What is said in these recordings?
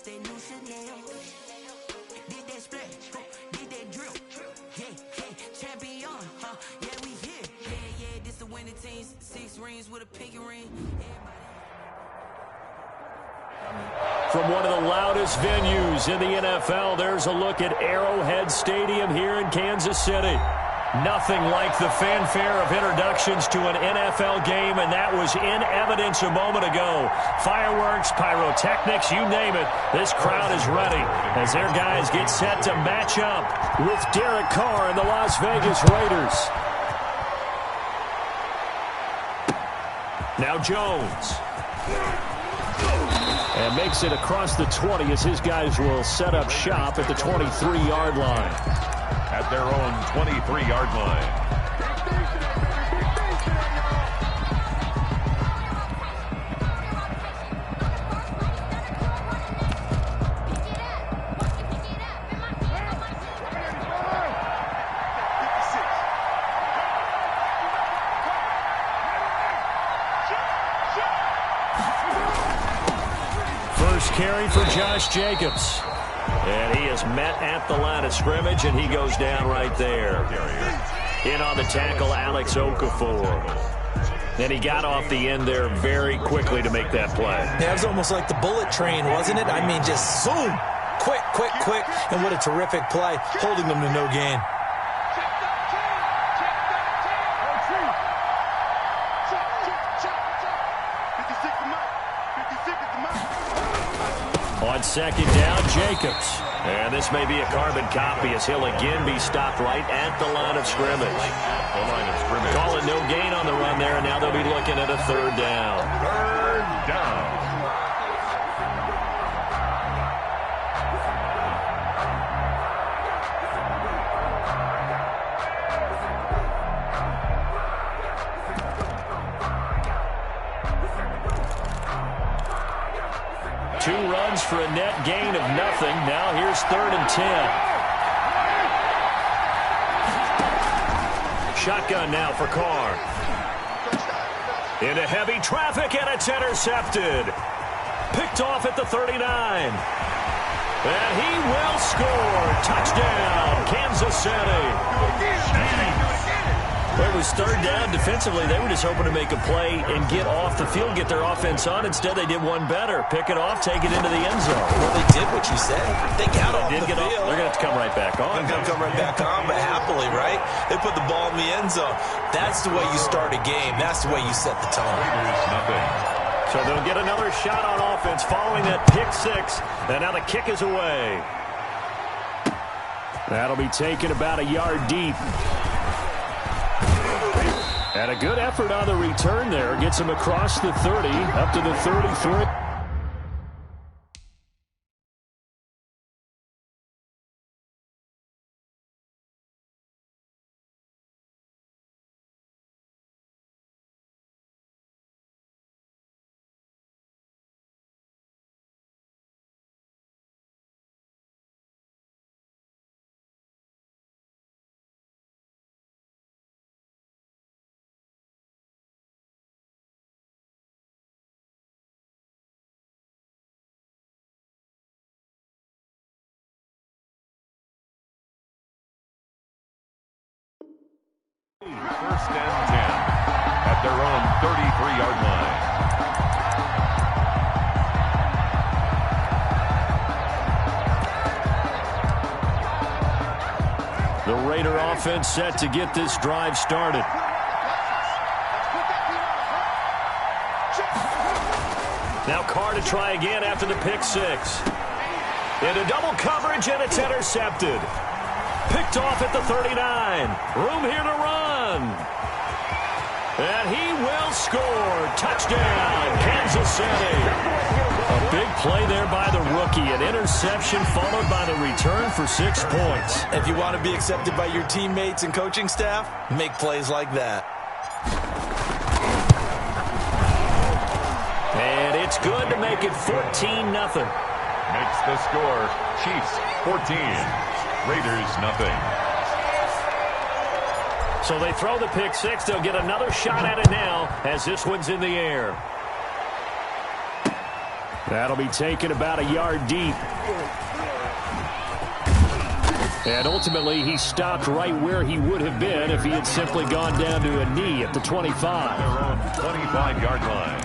that new Chanel. Did that split, did that drill. Yeah, champion, huh? Yeah, we here. Yeah, this the winning team. 6 rings with a pinky ring. From one of the loudest venues in the NFL, there's a look at Arrowhead Stadium here in Kansas City. Nothing like the fanfare of introductions to an NFL game, and that was in evidence a moment ago. Fireworks, pyrotechnics, you name it. This crowd is ready as their guys get set to match up with Derek Carr and the Las Vegas Raiders. Now Jones. And makes it across the 20 as his guys will set up shop at the 23-yard line. At their own 23-yard line. First carry for Josh Jacobs. And he is met at the line of scrimmage, and he goes down right there. In on the tackle, Alex Okafor. And he got off the end there very quickly to make that play. Yeah, it was almost like the bullet train, wasn't it? I mean, just zoom. Quick. And what a terrific play, holding them to no gain. On second down, Jacobs. And this may be a carbon copy as he'll again be stopped right at the line of scrimmage. Calling no gain on the run there, and now they'll be looking at a third down. Third down. Two runs for a net gain of nothing. Now here's 3rd and 10. Shotgun now for Carr. Into heavy traffic, and it's intercepted. Picked off at the 39. And he will score. Touchdown, Kansas City. Well, it was 3rd down. Defensively, they were just hoping to make a play and get off the field, get their offense on. Instead, they did one better. Pick it off, take it into the end zone. Well, they did what you said. They got off the field. They're going to have to come right back on. They're going to come right back on, but happily, right? They put the ball in the end zone. That's the way you start a game. That's the way you set the tone. Nothing. So they'll get another shot on offense following that pick 6. And now the kick is away. That'll be taken about a yard deep. And a good effort on the return there. Gets him across the 30, up to the 33. First and 10 at their own 33-yard line. The Raider offense set to get this drive started. Now Carr to try again after the pick 6. Into double coverage, and it's intercepted. Picked off at the 39. Room here to run. And he will score. Touchdown, Kansas City. A big play there by the rookie. An interception followed by the return for 6 points. If you want to be accepted by your teammates and coaching staff, make plays like that. And it's good to make it 14-0. Makes the score Chiefs 14. Raiders nothing. So they throw the pick 6. They'll get another shot at it now as this one's in the air. That'll be taken about a yard deep. And ultimately, he stopped right where he would have been if he had simply gone down to a knee at the 25. Their own 25-yard line.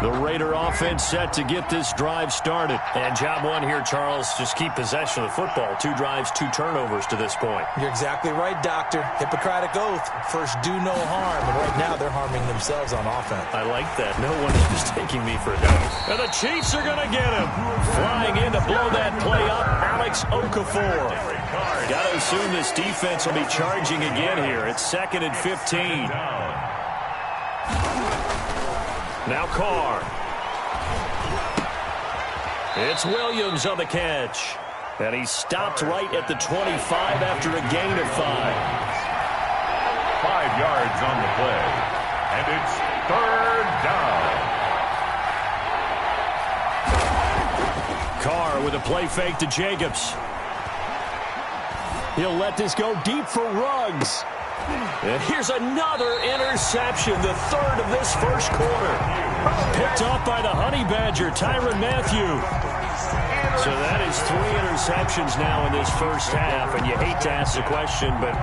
The Raider offense set to get this drive started. And job one here, Charles, just keep possession of the football. 2 drives, 2 turnovers to this point. You're exactly right, Doctor. Hippocratic oath. First, do no harm. And right now, they're harming themselves on offense. I like that. No one is mistaking me for that. And the Chiefs are going to get him. Flying in to blow that play up, Alex Okafor. Got to assume this defense will be charging again here. It's 2nd and 15. Now Carr. It's Williams on the catch. And he stopped right at the 25 after a gain of 5. 5 yards on the play. And it's 3rd down. Carr with a play fake to Jacobs. He'll let this go deep for Ruggs. And here's another interception, the 3rd of this first quarter. Picked off by the Honey Badger, Tyrann Mathieu. So that is 3 interceptions now in this first half. And you hate to ask the question, but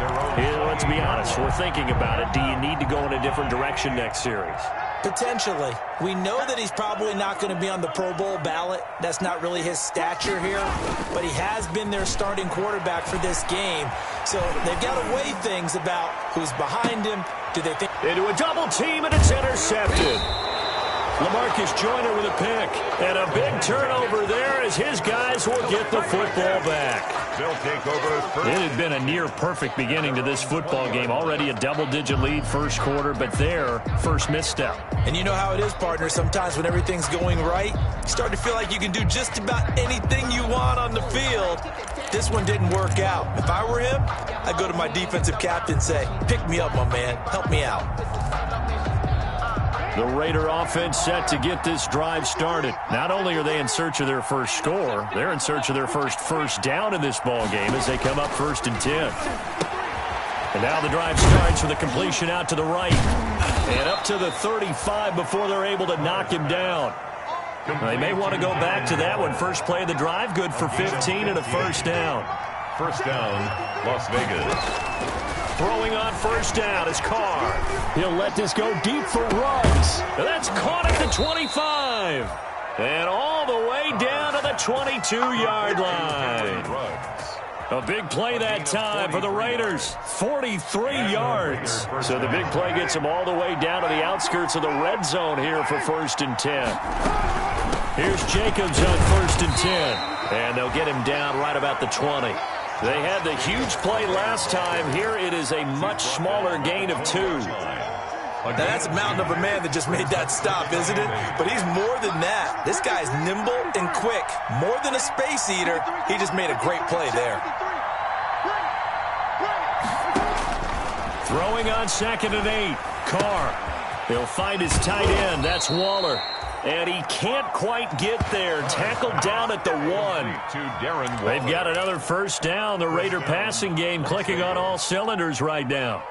let's be honest, we're thinking about it. Do you need to go in a different direction next series? Potentially. We know that he's probably not going to be on the Pro Bowl ballot. That's not really his stature here. But he has been their starting quarterback for this game. So they've got to weigh things about who's behind him. Do they think... Into a double team, and it's intercepted. LaMarcus Joyner with a pick. And a big turnover there as his guys will get the football back. They'll take over first. It had been a near-perfect beginning to this football game. Already a double-digit lead first quarter, but their first misstep. And you know how it is, partner. Sometimes when everything's going right, you start to feel like you can do just about anything you want on the field. This one didn't work out. If I were him, I'd go to my defensive captain and say, pick me up, my man. Help me out. The Raider offense set to get this drive started. Not only are they in search of their first score, they're in search of their first down in this ball game as they come up 1st and 10. And now the drive starts with a completion out to the right. And up to the 35 before they're able to knock him down. They may want to go back to that one. First play of the drive, good for 15 and a first down. First down, Las Vegas. Throwing on first down is Carr. He'll let this go deep for Ruggs. That's caught at the 25. And all the way down to the 22-yard line. A big play that time for the Raiders. 43 yards. So the big play gets them all the way down to the outskirts of the red zone here for 1st and 10. Here's Jacobs on 1st and 10. And they'll get him down right about the 20. They had the huge play last time. Here it is a much smaller gain of 2. Now that's a mountain of a man that just made that stop, isn't it? But he's more than that. This guy's nimble and quick. More than a space eater. He just made a great play there. Throwing on 2nd and 8. Carr. He'll find his tight end. That's Waller. And he can't quite get there. Tackled down at the 1. They've got another first down. The Raider passing game clicking on all cylinders right now.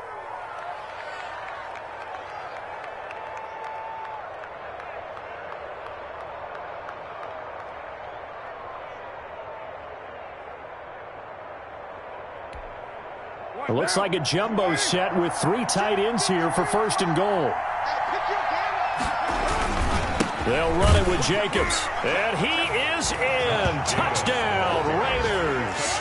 It looks like a jumbo set with 3 tight ends here for 1st and goal. They'll run it with Jacobs. And he is in. Touchdown, Raiders.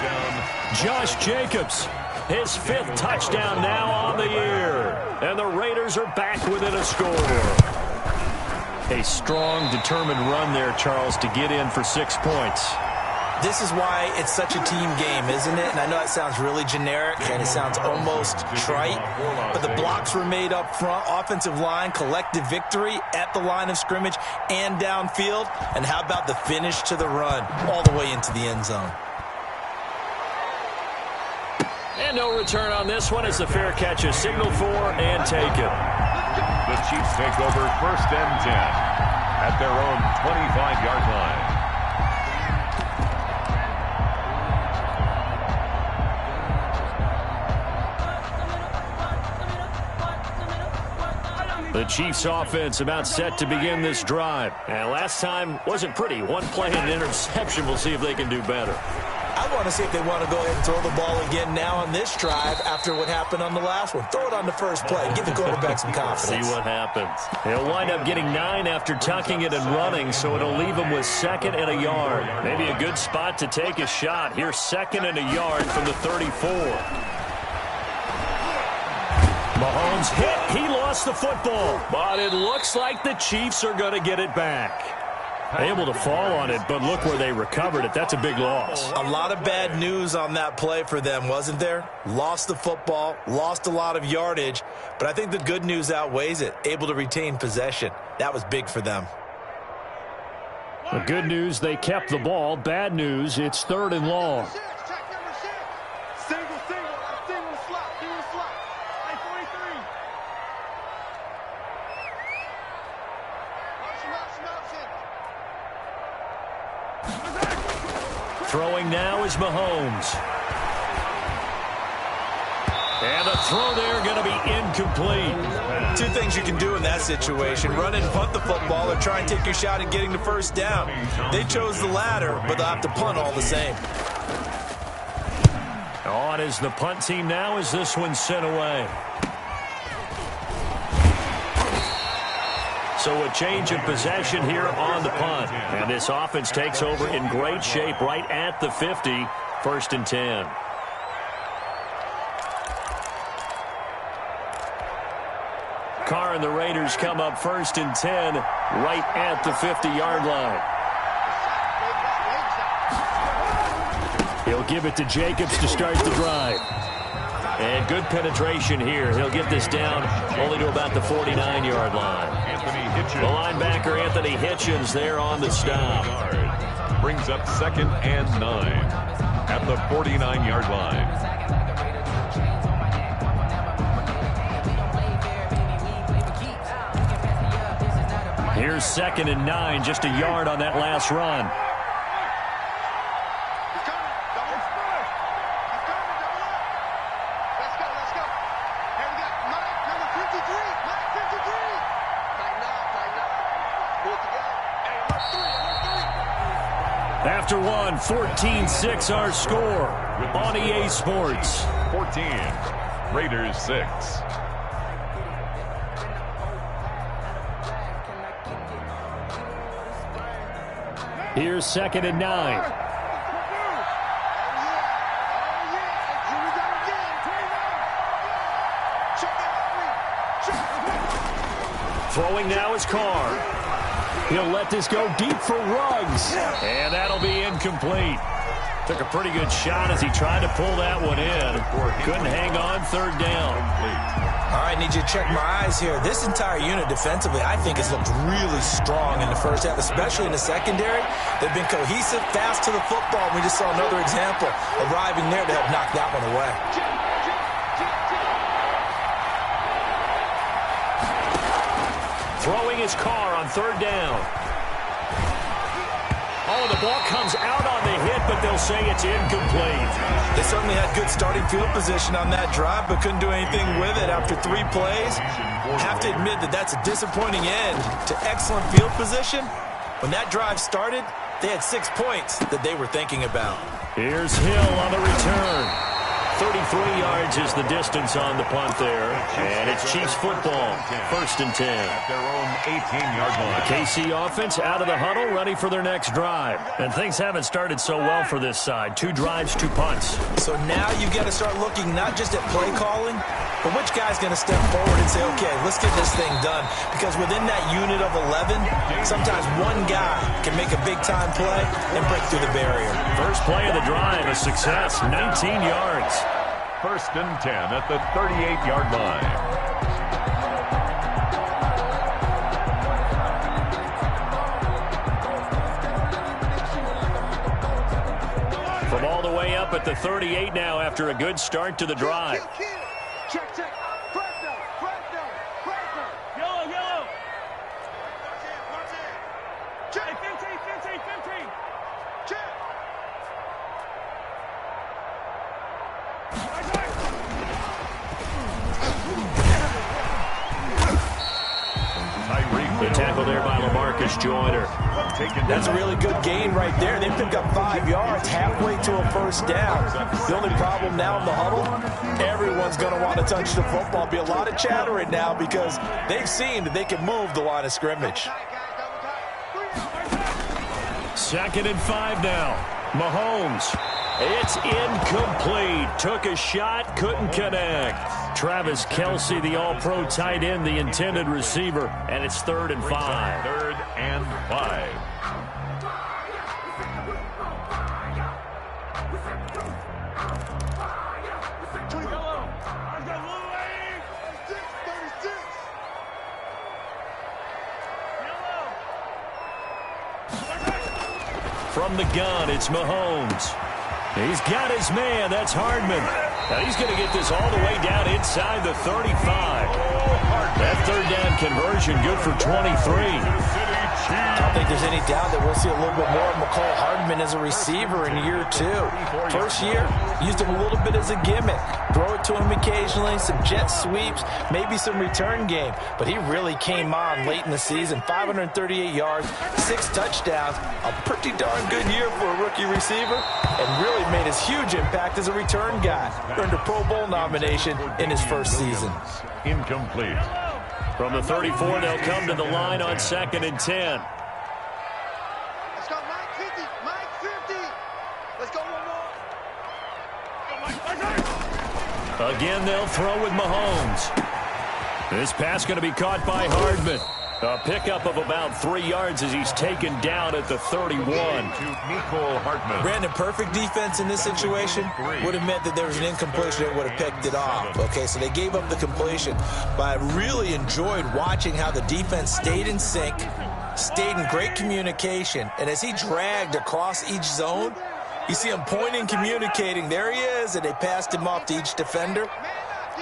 Josh Jacobs, his 5th touchdown now on the year. And the Raiders are back within a score. A strong, determined run there, Charles, to get in for 6 points. This is why it's such a team game, isn't it? And I know it sounds really generic and it sounds almost trite, but the blocks were made up front, offensive line, collective victory at the line of scrimmage and downfield. And how about the finish to the run all the way into the end zone? And no return on this one as the fair catch is signaled for and taken. The Chiefs take over 1st and 10 at their own 25-yard line. The Chiefs offense about set to begin this drive. And last time wasn't pretty. One play and an interception. We'll see if they can do better. I want to see if they want to go ahead and throw the ball again now on this drive after what happened on the last one. Throw it on the first play. Give the quarterback some confidence. See what happens. He'll wind up getting 9 after tucking it and running, so it'll leave him with 2nd and a yard. Maybe a good spot to take a shot. Here's 2nd and a yard from the 34. Mahomes hit. He lost the football. But it looks like the Chiefs are going to get it back. Able to fall on it, but look where they recovered it. That's a big loss. A lot of bad news on that play for them, wasn't there? Lost the football, lost a lot of yardage, but I think the good news outweighs it. Able to retain possession. That was big for them. The good news, they kept the ball. Bad news, it's 3rd and long. Throwing now is Mahomes. And the throw there going to be incomplete. 2 things you can do in that situation. Run and punt the football or try and take your shot at getting the first down. They chose the latter, but they'll have to punt all the same. On is the punt team now as this one's sent away. So a change of possession here on the punt. And this offense takes over in great shape right at the 50. 1st and 10. Carr and the Raiders come up 1st and 10 right at the 50-yard line. He'll give it to Jacobs to start the drive. And good penetration here. He'll get this down only to about the 49-yard line. The linebacker, Anthony Hitchens, there on the stop. Brings up 2nd and 9 at the 49-yard line. Here's 2nd and 9, just a yard on that last run. After one, 14-6 our score on EA Sports. 14, Raiders 6. Here's 2nd and 9. Throwing now is Carr. He'll let this go deep for Ruggs. And that'll be incomplete. Took a pretty good shot as he tried to pull that one in. Couldn't hang on, 3rd down. All right, need you to check my eyes here. This entire unit defensively, I think, has looked really strong in the first half, especially in the secondary. They've been cohesive, fast to the football. We just saw another example arriving there to help knock that one away. Throwing his Carr on 3rd down. Oh, the ball comes out on the hit, but they'll say it's incomplete. They certainly had good starting field position on that drive, but couldn't do anything with it after 3 plays. Have to admit that that's a disappointing end to excellent field position. When that drive started, they had 6 points that they were thinking about. Here's Hill on the return. 33 yards is the distance on the punt there. And it's Chiefs football. 1st and 10. At their own 18-yard line. KC offense out of the huddle, ready for their next drive. And things haven't started so well for this side. 2 drives, 2 punts. So now you've got to start looking not just at play calling, but which guy's going to step forward and say, okay, let's get this thing done. Because within that unit of 11, sometimes one guy can make a big-time play and break through the barrier. First play of the drive, a success, 19 yards. 1st and 10 at the 38-yard line. From all the way up at the 38 now after a good start to the drive. Check, check. Pressure. Yellow. Check. 15. Check. The tackle there by LaMarcus Joyner. That's a really good gain right there. They pick up 5 yards halfway to a first down. The only problem now in the huddle, everyone's going to want to touch the football. Be a lot of chattering now because they've seen that they can move the line of scrimmage. 2nd and 5 now. Mahomes. It's incomplete. Took a shot, couldn't connect. Travis Kelce, the all-pro tight end, the intended receiver, and it's 3rd and 5. 3rd and 5. From the gun, it's Mahomes. He's got his man. That's Hardman. Now he's going to get this all the way down inside the 35. That 3rd down conversion good for 23. I don't think there's any doubt that we'll see a little bit more of McCall Hardman as a receiver in year 2. First year, used him a little bit as a gimmick. Throw it to him occasionally, some jet sweeps, maybe some return game. But he really came on late in the season. 538 yards, 6 touchdowns. A pretty darn good year for a rookie receiver. And really made his huge impact as a return guy. Earned a Pro Bowl nomination in his first season. Incomplete. From the 34, they'll come to the line on 2nd and 10. Let's go, Mike 50. Mike 50. Let's go one more. Again, they'll throw with Mahomes. This pass going to be caught by Hardman. A pickup of about 3 yards as he's taken down at the 31. To Mecole Hardman. Brandon, perfect defense in this situation would have meant that there was an incompletion that would have picked it off. Okay, so they gave up the completion. But I really enjoyed watching how the defense stayed in sync, stayed in great communication. And as he dragged across each zone, you see him pointing, communicating. There he is, and they passed him off to each defender.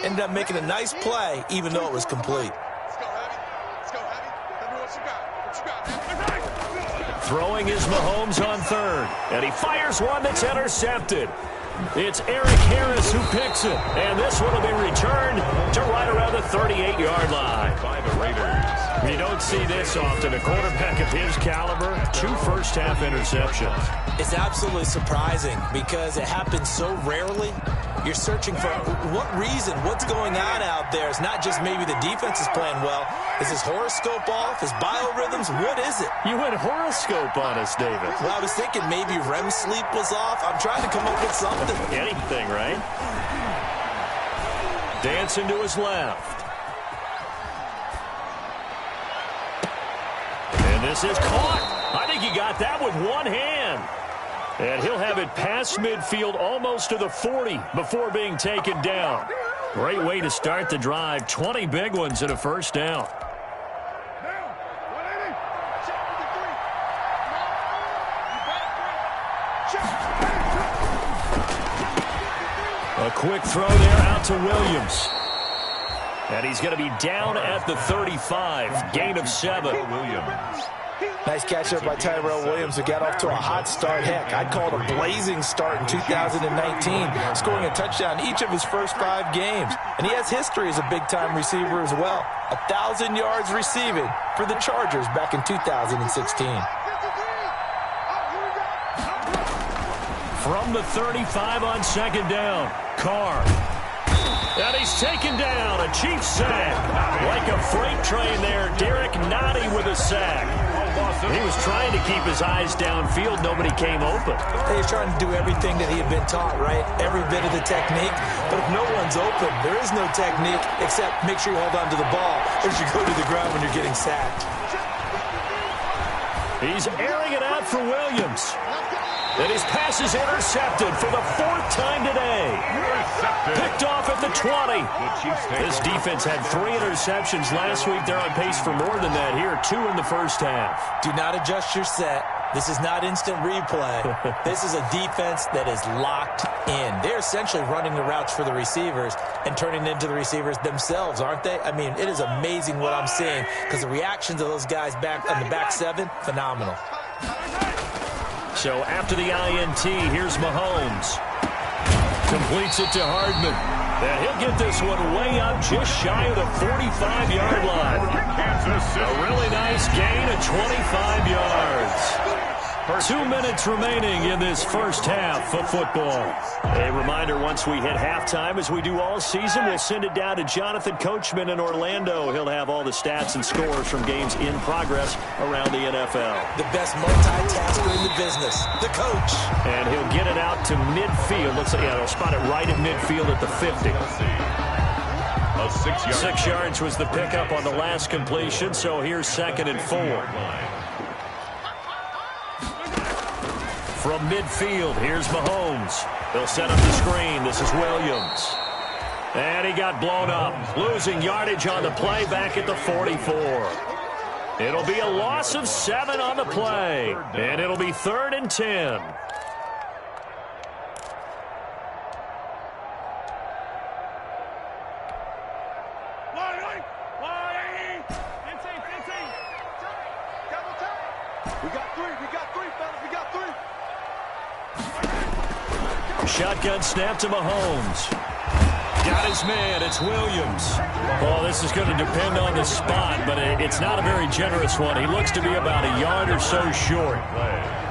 Ended up making a nice play, even though it was complete. Throwing is Mahomes on 3rd. And he fires one that's intercepted. It's Eric Harris who picks it. And this one will be returned to right around the 38-yard line. By the Raiders. You don't see this often. A quarterback of his caliber, 2 first-half interceptions. It's absolutely surprising because it happens so rarely. You're searching for what reason, what's going on out there. It's not just maybe the defense is playing well. Is his horoscope off? His biorhythms? What is it? You went horoscope on us, David. Well, I was thinking maybe REM sleep was off. I'm trying to come up with something. Anything, right? Dancing to his left. And this is caught. I think he got that with one hand. And he'll have it past midfield almost to the 40 before being taken down. Great way to start the drive. 20 big ones and a first down. A quick throw there out to Williams. And he's going to be down at the 35. Gain of 7. Williams. Nice catch up by Tyrell Williams, who got off to a hot start. Heck, I'd call it a blazing start in 2019, scoring a touchdown each of his first 5 games. And he has history as a big-time receiver as well. 1,000 yards receiving for the Chargers back in 2016. From the 35 on 2nd down, Carr. And he's taken down. A Chiefs sack. Like a freight train there. Derek Nottie with a sack. He was trying to keep his eyes downfield. Nobody came open. He's trying to do everything that he had been taught, right? Every bit of the technique. But if no one's open, there is no technique except make sure you hold on to the ball as you go to the ground when you're getting sacked. He's airing it out for Williams. And his pass is intercepted for the 4th time today. Picked off at the 20. This defense had 3 interceptions last week. They're on pace for more than that here. 2 in the first half. Do not adjust your set. This is not instant replay. This is a defense that is locked in. They're essentially running the routes for the receivers and turning it into the receivers themselves, aren't they? I mean, it is amazing what I'm seeing because the reactions of those guys back on the back 7, phenomenal. So after the INT, here's Mahomes. Completes it to Hardman. And he'll get this one way up just shy of the 45-yard line. A really nice gain of 25 yards. 2 minutes remaining in this first half of football. A reminder, once we hit halftime, as we do all season, we'll send it down to Jonathan Coachman in Orlando. He'll have all the stats and scores from games in progress around the NFL. The best multitasker in the business, the coach. And he'll get it out to midfield. Looks like, they'll spot it right at midfield at the 50. 6 yards was the pickup on the last completion, so here's 2nd and 4. From midfield, here's Mahomes. They'll set up the screen. This is Williams. And he got blown up. Losing yardage on the play back at the 44. It'll be a loss of 7 on the play. And it'll be 3rd and 10. Shotgun snap to Mahomes. Got his man. It's Williams. Oh, this is going to depend on the spot, but it's not a very generous one. He looks to be about a yard or so short.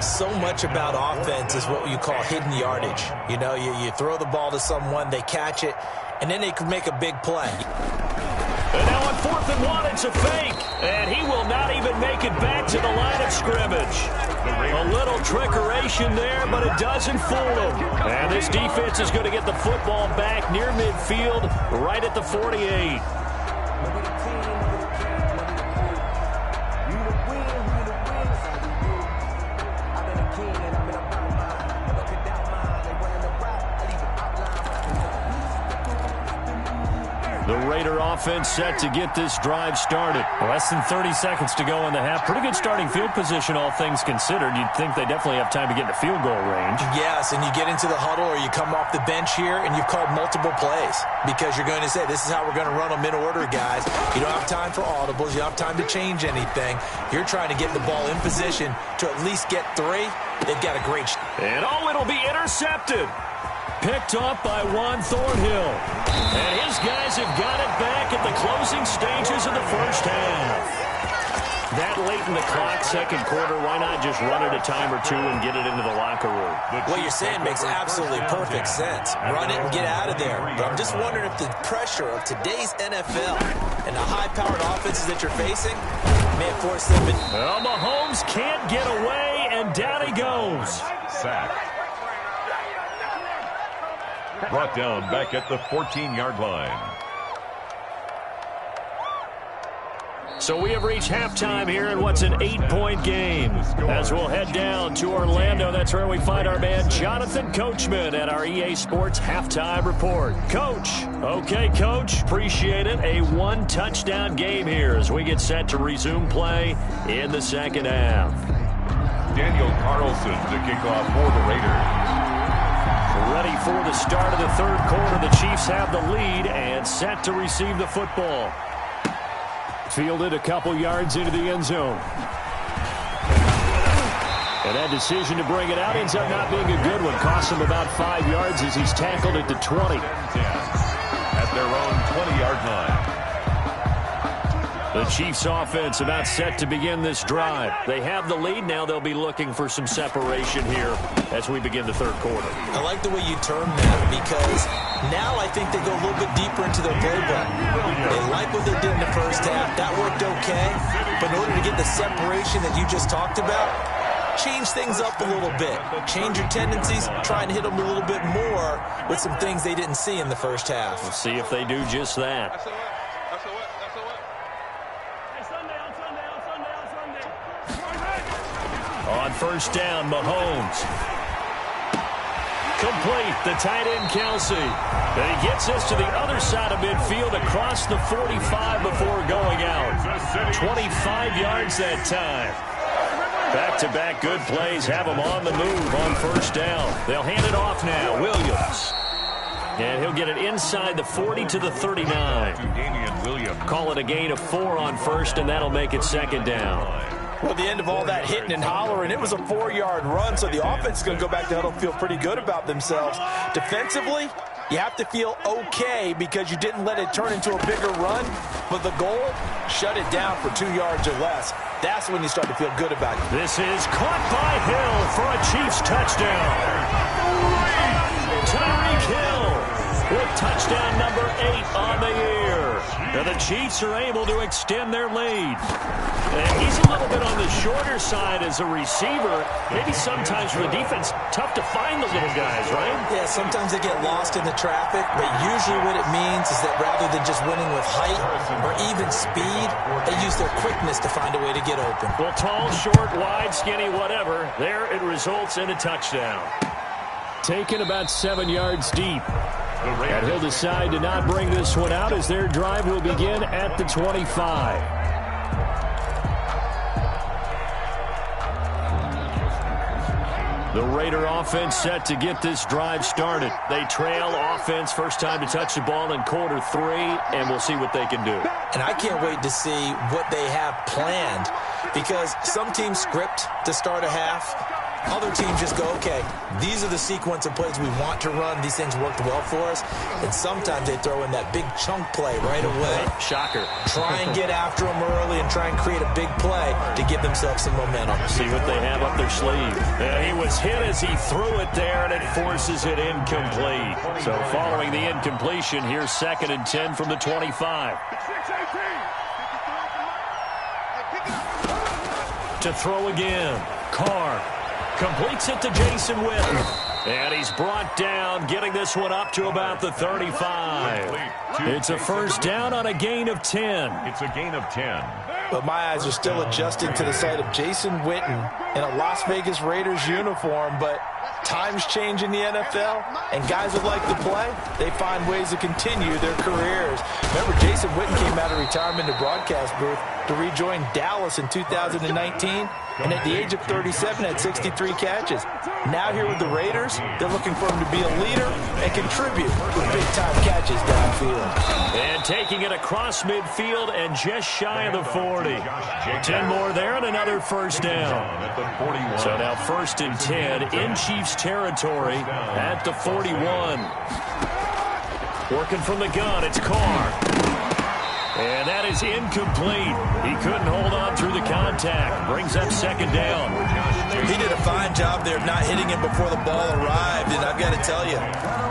So much about offense is what you call hidden yardage. You know, you throw the ball to someone, they catch it, and then they can make a big play. And now on 4th and 1, it's a fake. And he will not even make it back to the line of scrimmage. A little trickeration there, but it doesn't fool him. And this defense is going to get the football back near midfield, right at the 48. The Raider offense set to get this drive started. Less than 30 seconds to go in the half. Pretty good starting field position, all things considered. You'd think they definitely have time to get in the field goal range. Yes, and you get into the huddle or you come off the bench here and you've called multiple plays because you're going to say, this is how we're going to run them in order, guys. You don't have time for audibles. You don't have time to change anything. You're trying to get the ball in position to at least get 3. They've got a great... And it'll be intercepted. Picked off by Juan Thornhill. And his guys have got it back at the closing stages of the first half. That late in the clock, second quarter, why not just run it a time or two and get it into the locker room? What you're saying makes absolutely perfect sense. Run it and get out of there. But I'm just wondering if the pressure of today's NFL and the high-powered offenses that you're facing may force them in. Well, Mahomes can't get away, and down he goes. Sack. Brought down back at the 14-yard line. So we have reached halftime here in what's an 8-point game. As we'll head down to Orlando, that's where we find our man Jonathan Coachman at our EA Sports Halftime Report. Coach. Okay, Coach. Appreciate it. A 1-touchdown game here as we get set to resume play in the second half. Daniel Carlson to kick off for the Raiders. Ready for the start of the third quarter. The Chiefs have the lead and set to receive the football. Fielded a couple yards into the end zone. And that decision to bring it out ends up not being a good one. Costs him about 5 yards as he's tackled at the 20. At their own 20-yard line. The Chiefs offense about set to begin this drive. They have the lead. Now they'll be looking for some separation here as we begin the third quarter. I like the way you term that because now I think they go a little bit deeper into their playbook. They like what they did in the first half. That worked okay. But in order to get the separation that you just talked about, change things up a little bit. Change your tendencies. Try and hit them a little bit more with some things they didn't see in the first half. We'll see if they do just that. On first down, Mahomes. Complete, the tight end, Kelsey. And he gets us to the other side of midfield across the 45 before going out. 25 yards that time. Back-to-back good plays have him on the move on first down. They'll hand it off now. Williams. And he'll get it inside the 40 to the 39. Call it a gain of 4 on first, and that'll make it second down. Well, the end of all that hitting and hollering, it was a 4-yard run, so the offense is going to go back to huddle, feel pretty good about themselves. Defensively, You have to feel okay because you didn't let it turn into a bigger run, but the goal, shut it down for 2 yards or less. That's when you start to feel good about it. This is caught by Hill for a Chiefs touchdown. Tyreek Hill with touchdown number 8 on the year. Now the Chiefs are able to extend their lead. And he's a little bit on the shorter side as a receiver. Maybe sometimes for the defense, tough to find the little guys, right? Yeah, sometimes they get lost in the traffic, but usually what it means is that rather than just winning with height or even speed, they use their quickness to find a way to get open. Well, tall, short, wide, skinny, whatever, there it results in a touchdown. Taken about 7 yards deep. And he'll decide to not bring this one out as their drive will begin at the 25. The Raider offense set to get this drive started. They trail offense first time to touch the ball in quarter 3, and we'll see what they can do. And I can't wait to see what they have planned because some teams script to start a half. Other teams just go, okay, these are the sequence of plays we want to run. These things worked well for us. And sometimes they throw in that big chunk play right away. Shocker. Try and get after them early and try and create a big play to give themselves some momentum. See what they have up their sleeve. He was hit as he threw it there, and it forces it incomplete. So following the incompletion, here's 2nd and 10 from the 25. To throw again. Carr completes it to Jason Witten. And he's brought down, getting this one up to about the 35. It's a first down on a gain of 10. It's a gain of 10. But my eyes are still adjusting to the sight of Jason Witten in a Las Vegas Raiders uniform. But times change in the NFL, and guys that like to play, they find ways to continue their careers. Remember, Jason Witten came out of retirement to broadcast booth to rejoin Dallas in 2019, and at the age of 37 had 63 catches. Now here with the Raiders, they're looking for him to be a leader and contribute with big-time catches downfield. And taking it across midfield and just shy of the 40. 10 more there and another first down. So now 1st and 10 in Chiefs territory at the 41. Working from the gun, it's Carr. And that is incomplete. He couldn't hold on through the contact. Brings up 2nd down. He did a fine job there of not hitting him before the ball arrived. And I've got to tell you,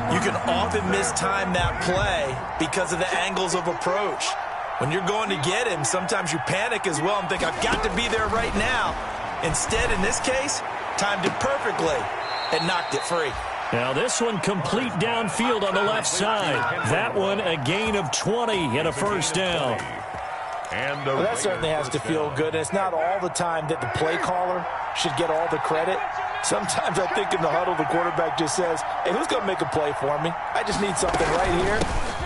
you can often mistime that play because of the angles of approach. When you're going to get him, sometimes you panic as well and think, I've got to be there right now. Instead, in this case, timed it perfectly and knocked it free. Now this one complete downfield on the left side. That one a gain of 20 and a first down. Well, that certainly has to feel good. And it's not all the time that the play caller should get all the credit. Sometimes I think in the huddle the quarterback just says, hey, who's going to make a play for me? I just need something right here.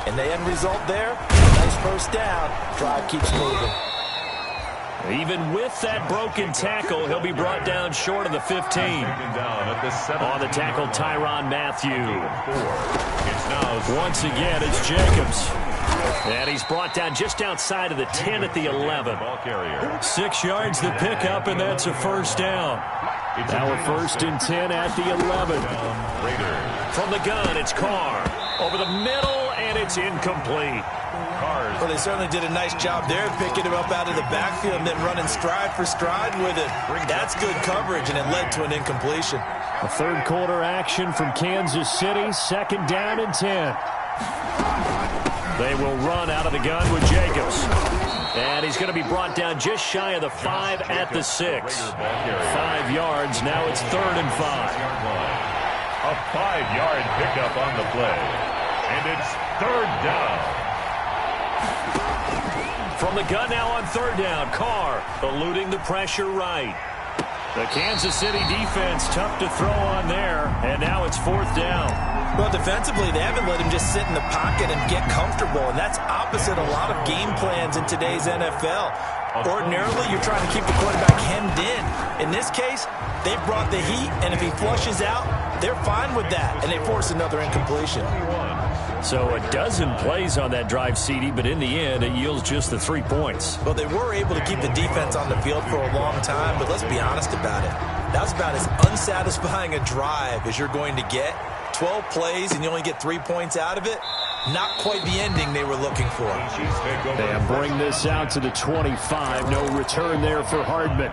And the end result there, nice first down. Drive keeps moving. Even with that broken tackle, he'll be brought down short of the 15. On the tackle, Tyrann Mathieu. Once again, it's Jacobs. And he's brought down just outside of the 10 at the 11. 6 yards the pickup, and that's a first down. Now a 1st and 10 at the 11. From the gun, it's Carr. Over the middle, and it's incomplete. Well, they certainly did a nice job there, picking him up out of the backfield and then running stride for stride with it. That's good coverage, and it led to an incompletion. A 3rd quarter action from Kansas City, 2nd down and 10. They will run out of the gun with Jacobs. And he's going to be brought down just shy of the 5 at the 6. 5 yards, now it's 3rd and 5. A 5-yard pickup on the play. And it's 3rd down. From the gun now on 3rd down, Carr eluding the pressure right. The Kansas City defense tough to throw on there, and now it's 4th down. Well, defensively, they haven't let him just sit in the pocket and get comfortable, and that's opposite a lot of game plans in today's NFL. Ordinarily, you're trying to keep the quarterback hemmed in. In this case, they brought the heat, and if he flushes out, they're fine with that, and they force another incompletion. So a dozen plays on that drive, CD, but in the end, it yields just the 3 points. Well, they were able to keep the defense on the field for a long time, but let's be honest about it. That's about as unsatisfying a drive as you're going to get 12 plays and you only get 3 points out of it, not quite the ending they were looking for. They bring this out to the 25. No return there for Hardman.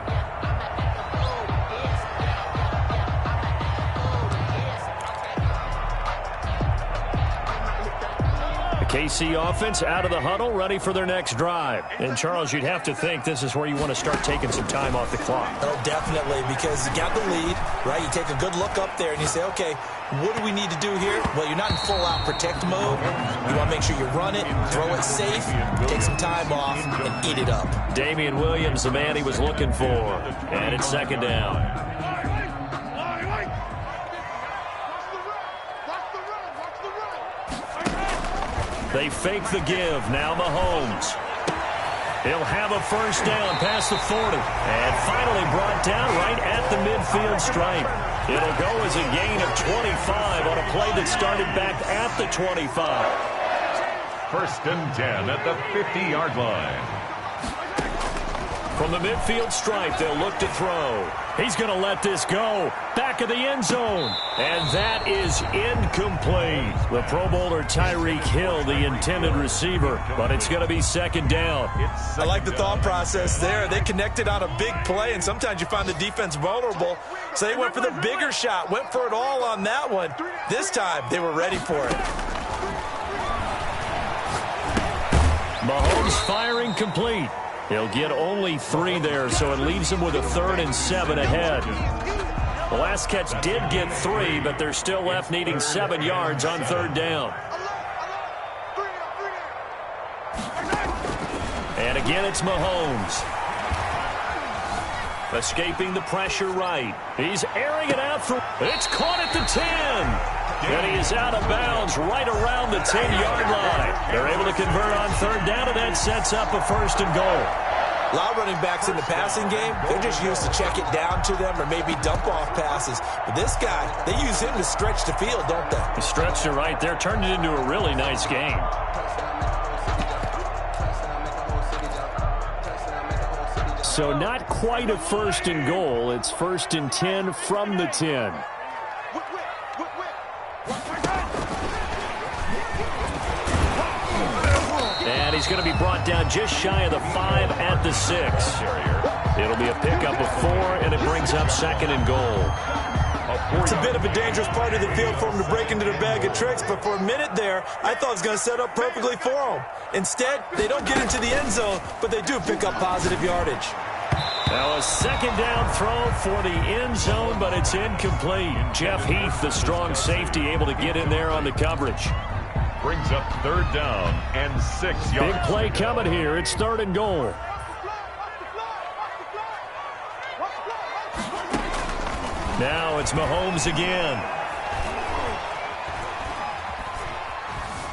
KC offense out of the huddle, ready for their next drive. And, Charles, you'd have to think this is where you want to start taking some time off the clock. Oh, definitely, because you got the lead, right? You take a good look up there and you say, okay, what do we need to do here? Well, you're not in full-out protect mode. You want to make sure you run it, throw it safe, take some time off, and eat it up. Damian Williams, the man he was looking for. And it's second down. They fake the give. Now Mahomes. He'll have a first down past the 40. And finally brought down right at the midfield stripe. It'll go as a gain of 25 on a play that started back at the 25. First and 10 at the 50-yard line. From the midfield stripe, they'll look to throw. He's going to let this go. Back of the end zone. And that is incomplete. The Pro Bowler Tyreek Hill, the intended receiver. But it's going to be second down. I like the thought process there. They connected on a big play, and sometimes you find the defense vulnerable. So they went for the bigger shot, went for it all on that one. This time, they were ready for it. Mahomes firing complete. He'll get only 3 there, so it leaves him with a 3rd and 7 ahead. The last catch did get 3, but they're still left needing 7 yards on 3rd down. And again, it's Mahomes. Escaping the pressure right. He's airing it out for... It's caught at the 10. And he is out of bounds right around the 10-yard line. They're able to convert on 3rd down, and that sets up a 1st and goal. A lot of running backs in the passing game, they're just used to check it down to them or maybe dump-off passes. But this guy, they use him to stretch the field, don't they? He stretched it right there, turned it into a really nice game. So not quite a 1st and goal. It's 1st and 10 from the 10. And he's going to be brought down just shy of the 5 at the 6. It'll be a pickup of 4, and it brings up 2nd and goal. It's a bit of a dangerous part of the field for him to break into their bag of tricks, but for a minute there, I thought it was going to set up perfectly for him. Instead, they don't get into the end zone, but they do pick up positive yardage. Now a 2nd down throw for the end zone, but it's incomplete. Jeff Heath, the strong safety, able to get in there on the coverage. Brings up 3rd down and 6 yards. Big play coming here. It's 3rd and goal. Now it's Mahomes again.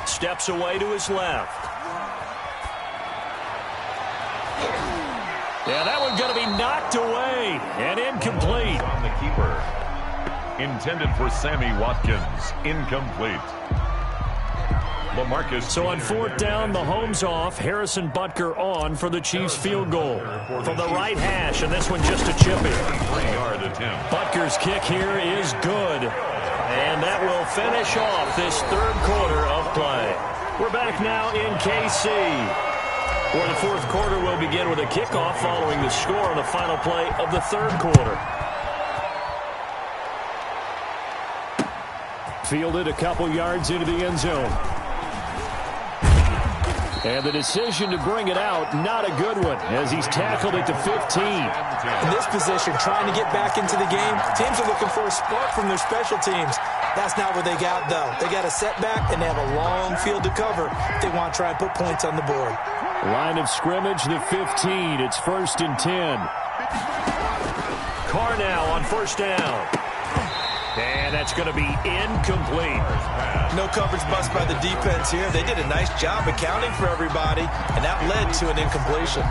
Steps away to his left. Yeah, that one's going to be knocked away and incomplete. On the keeper. Intended for Sammy Watkins. Incomplete. So on 4th down, Mahomes off, Harrison Butker on for the Chiefs field goal. From the right hash, and this one just a chippy. 3-yard attempt. Butker's kick here is good. And that will finish off this 3rd quarter of play. We're back now in KC, where the 4th quarter will begin with a kickoff following the score on the final play of the 3rd quarter. Fielded a couple yards into the end zone. And the decision to bring it out, not a good one, as he's tackled at the 15. In this position, trying to get back into the game, teams are looking for a spark from their special teams. That's not what they got, though. They got a setback, and they have a long field to cover if they want to try and put points on the board. Line of scrimmage, the 15. It's 1st and 10. Carr now on 1st down. And that's going to be incomplete. No coverage bust by the defense here. They did a nice job accounting for everybody, and that led to an incompletion.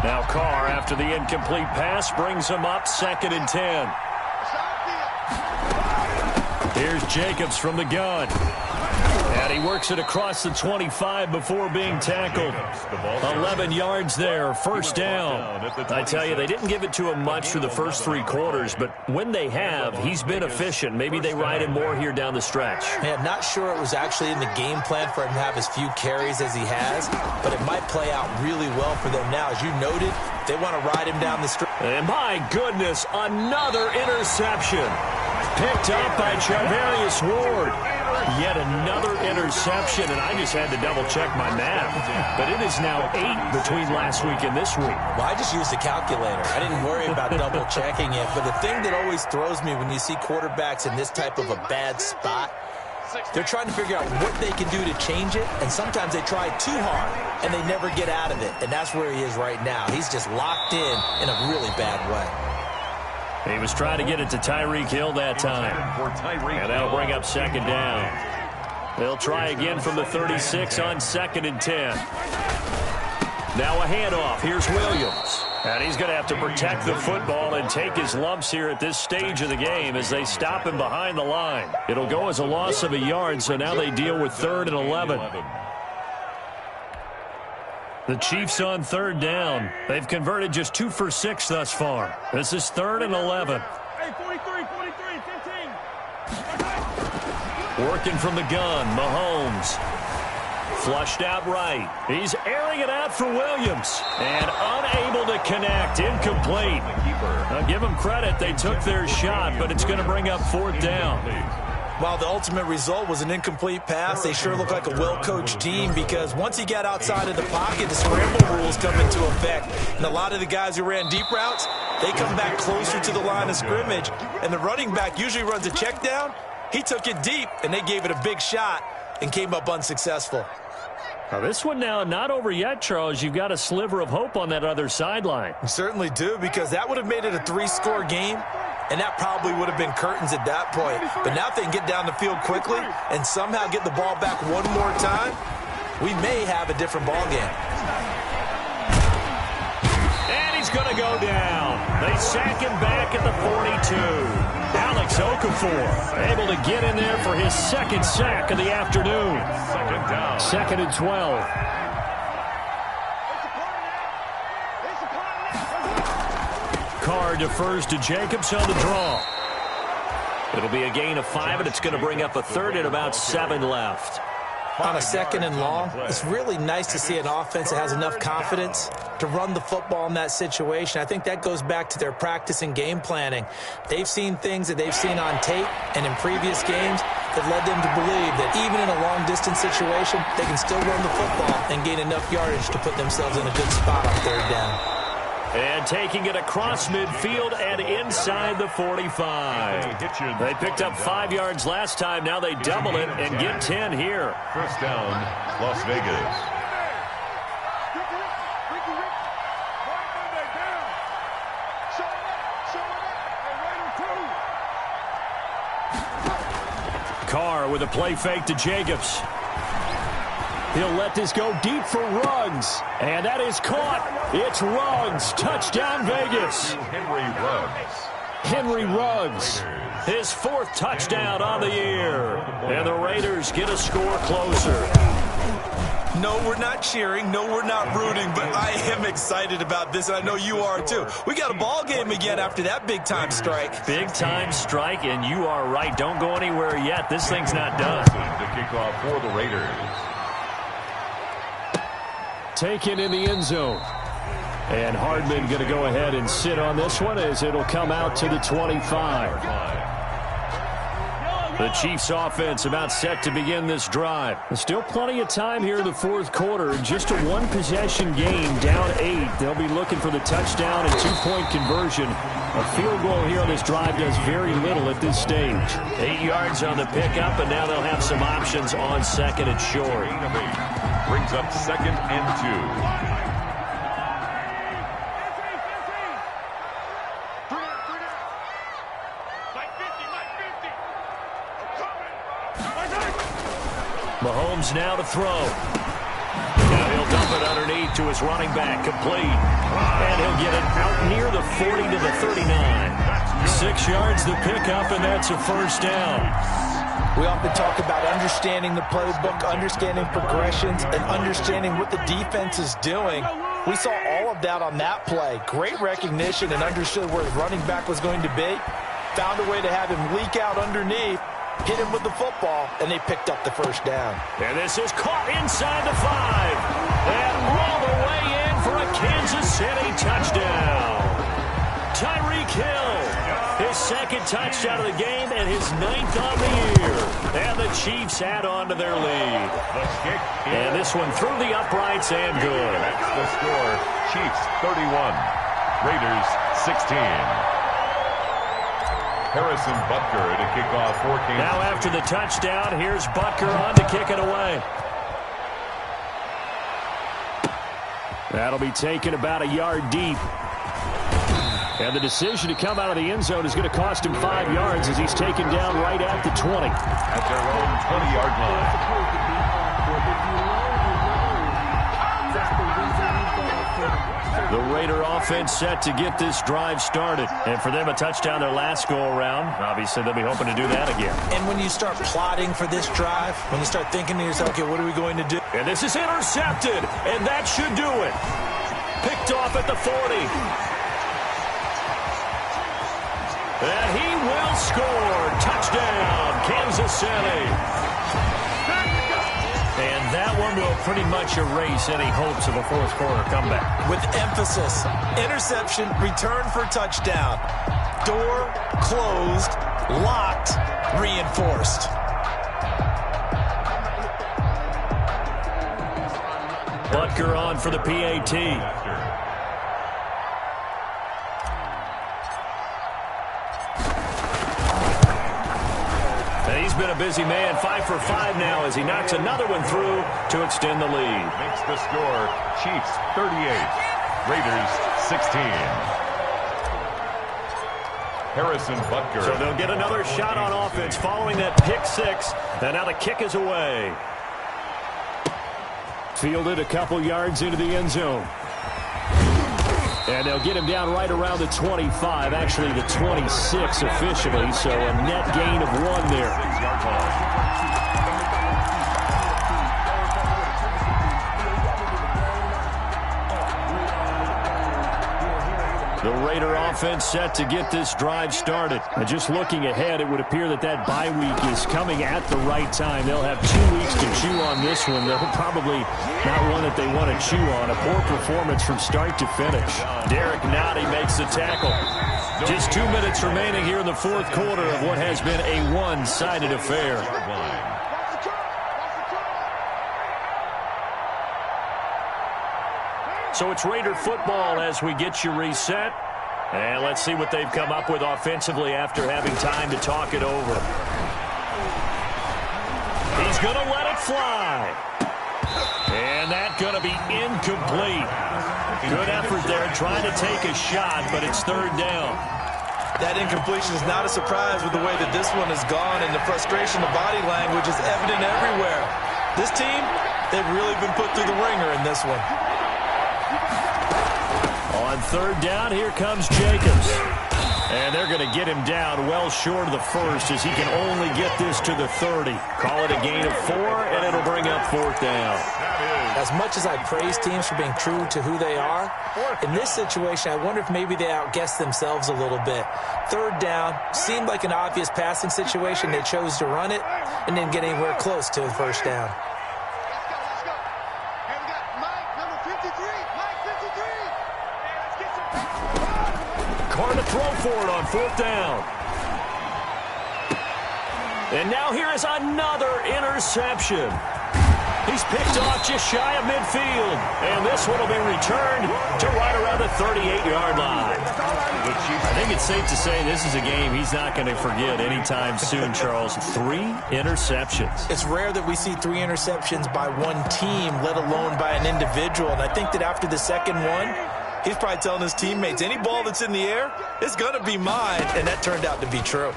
Now Carr, after the incomplete pass, brings him up 2nd and 10. Here's Jacobs from the gun. And he works it across the 25 before being tackled. 11 yards there, first down. I tell you, they didn't give it to him much through the first 3 quarters, but when they have, he's been efficient. Maybe they ride him more here down the stretch. Man, not sure it was actually in the game plan for him to have as few carries as he has, but it might play out really well for them now. As you noted, they want to ride him down the stretch. And my goodness, another interception. Picked up by Charvarius Ward. Yet another interception, and I just had to double-check my math. But it is now 8 between last week and this week. Well, I just used a calculator. I didn't worry about double-checking it. But the thing that always throws me when you see quarterbacks in this type of a bad spot, they're trying to figure out what they can do to change it, and sometimes they try too hard, and they never get out of it. And that's where he is right now. He's just locked in a really bad way. He was trying to get it to Tyreek Hill that time. And that'll bring up second down. They'll try again from the 36 on 2nd and 10. Now a handoff. Here's Williams. And he's going to have to protect the football and take his lumps here at this stage of the game as they stop him behind the line. It'll go as a loss of a yard, so now they deal with 3rd and 11. The Chiefs on 3rd down. They've converted just 2 for 6 thus far. This is 3rd and 11. Hey, 43, 15. Working from the gun, Mahomes. Flushed out right. He's airing it out for Williams. And unable to connect. Incomplete. Now give them credit. They took their shot, but it's going to bring up 4th down. While the ultimate result was an incomplete pass, they sure look like a well-coached team because once he got outside of the pocket, the scramble rules come into effect. And a lot of the guys who ran deep routes, they come back closer to the line of scrimmage. And the running back usually runs a check down. He took it deep, and they gave it a big shot and came up unsuccessful. Now this one now not over yet, Charles. You've got a sliver of hope on that other sideline. You certainly do, because that would have made it a 3-score game. And that probably would have been curtains at that point. But now if they can get down the field quickly and somehow get the ball back one more time, we may have a different ball game. And he's going to go down. They sack him back at the 42. Alex Okafor able to get in there for his 2nd sack of the afternoon. 2nd down. 2nd and 12. Carr defers to Jacobs on the draw. It'll be a gain of 5, and it's going to bring up a 3rd and about 7 left. On a 2nd and long, it's really nice to see an offense that has enough confidence to run the football in that situation. I think that goes back to their practice and game planning. They've seen things that they've seen on tape and in previous games that led them to believe that even in a long-distance situation, they can still run the football and gain enough yardage to put themselves in a good spot on 3rd down. And taking it across midfield and inside the 45. They picked up 5 yards last time. Now they double it and get 10 here. First down, Las Vegas. Carr with a play fake to Jacobs. He'll let this go deep for Ruggs. And that is caught. It's Ruggs. Touchdown, Vegas. Henry Ruggs. His 4th touchdown on the year. And the Raiders get a score closer. No, we're not cheering. No, we're not rooting. But I am excited about this, and I know you are too. We got a ball game again after that big-time strike. Big-time strike, and you are right. Don't go anywhere yet. This thing's not done. The kickoff for the Raiders. Taken in the end zone. And Hardman going to go ahead and sit on this one as it'll come out to the 25. The Chiefs offense about set to begin this drive. There's still plenty of time here in the 4th quarter. Just a 1-possession game, down 8. They'll be looking for the touchdown and 2-point conversion. A field goal here on this drive does very little at this stage. 8 yards on the pickup, and now they'll have some options on 2nd and short. Brings up 2nd and 2. Mahomes now to throw. Now he'll dump it underneath to his running back, complete. And he'll get it out near the 40 to the 39. 6 yards the pickup, and that's a first down. We often talk about understanding the playbook, understanding progressions, and understanding what the defense is doing. We saw all of that on that play. Great recognition and understood where his running back was going to be. Found a way to have him leak out underneath, hit him with the football, and they picked up the first down. And this is caught inside the 5. And all the way in for a Kansas City touchdown. Tyreek Hill, his second touchdown of the game and his 9th on the year. And the Chiefs add on to their lead. And this one through the uprights and good. That's the score. Chiefs 31, Raiders 16. Harrison Butker to kick off for Kansas. Now after the touchdown, here's Butker on to kick it away. That'll be taken about a yard deep. And the decision to come out of the end zone is going to cost him 5 yards as he's taken down right at the 20. At their own 20-yard line. The Raider offense set to get this drive started. And for them, a touchdown their last go-around. Obviously, they'll be hoping to do that again. And when you start plotting for this drive, when you start thinking to yourself, okay, what are we going to do? And this is intercepted, and that should do it. Picked off at the 40. And he will score. Touchdown, Kansas City. And that one will pretty much erase any hopes of a fourth quarter comeback. With emphasis, interception, return for touchdown. Door closed, locked, reinforced. Butker on for the PAT. He's been a busy man, 5 for 5 now as he knocks another one through to extend the lead. Makes the score Chiefs 38, Raiders 16. Harrison Butker. So they'll get another shot on offense following that pick 6. And now the kick is away. Fielded a couple yards into the end zone. And they'll get him down right around the 25, actually the 26 officially, so a net gain of 1 there. The Raider offense set to get this drive started. And just looking ahead, it would appear that that bye week is coming at the right time. They'll have 2 weeks to chew on this one. They're probably not one that they want to chew on. A poor performance from start to finish. Derek Nottie makes the tackle. Just 2 minutes remaining here in the fourth quarter of what has been a one-sided affair. So it's Raider football as we get you reset. And let's see what they've come up with offensively after having time to talk it over. He's going to let it fly. And that's going to be incomplete. Good effort there trying to take a shot, but it's 3rd down. That incompletion is not a surprise with the way that this one has gone, and the frustration, the body language is evident everywhere. This team, they've really been put through the ringer in this one. On 3rd down, here comes Jacobs. And they're going to get him down well short of the first as he can only get this to the 30. Call it a gain of 4, and it'll bring up 4th down. As much as I praise teams for being true to who they are, in this situation, I wonder if maybe they outguessed themselves a little bit. 3rd down, seemed like an obvious passing situation. They chose to run it and didn't get anywhere close to the 1st down. Carr to throw for it on 4th down. And now here is another interception. He's picked off just shy of midfield. And this one will be returned to right around the 38-yard line. I think it's safe to say this is a game he's not going to forget anytime soon, Charles. 3 interceptions. It's rare that we see 3 interceptions by one team, let alone by an individual. And I think that after the second one, he's probably telling his teammates, any ball that's in the air, it's going to be mine. And that turned out to be true.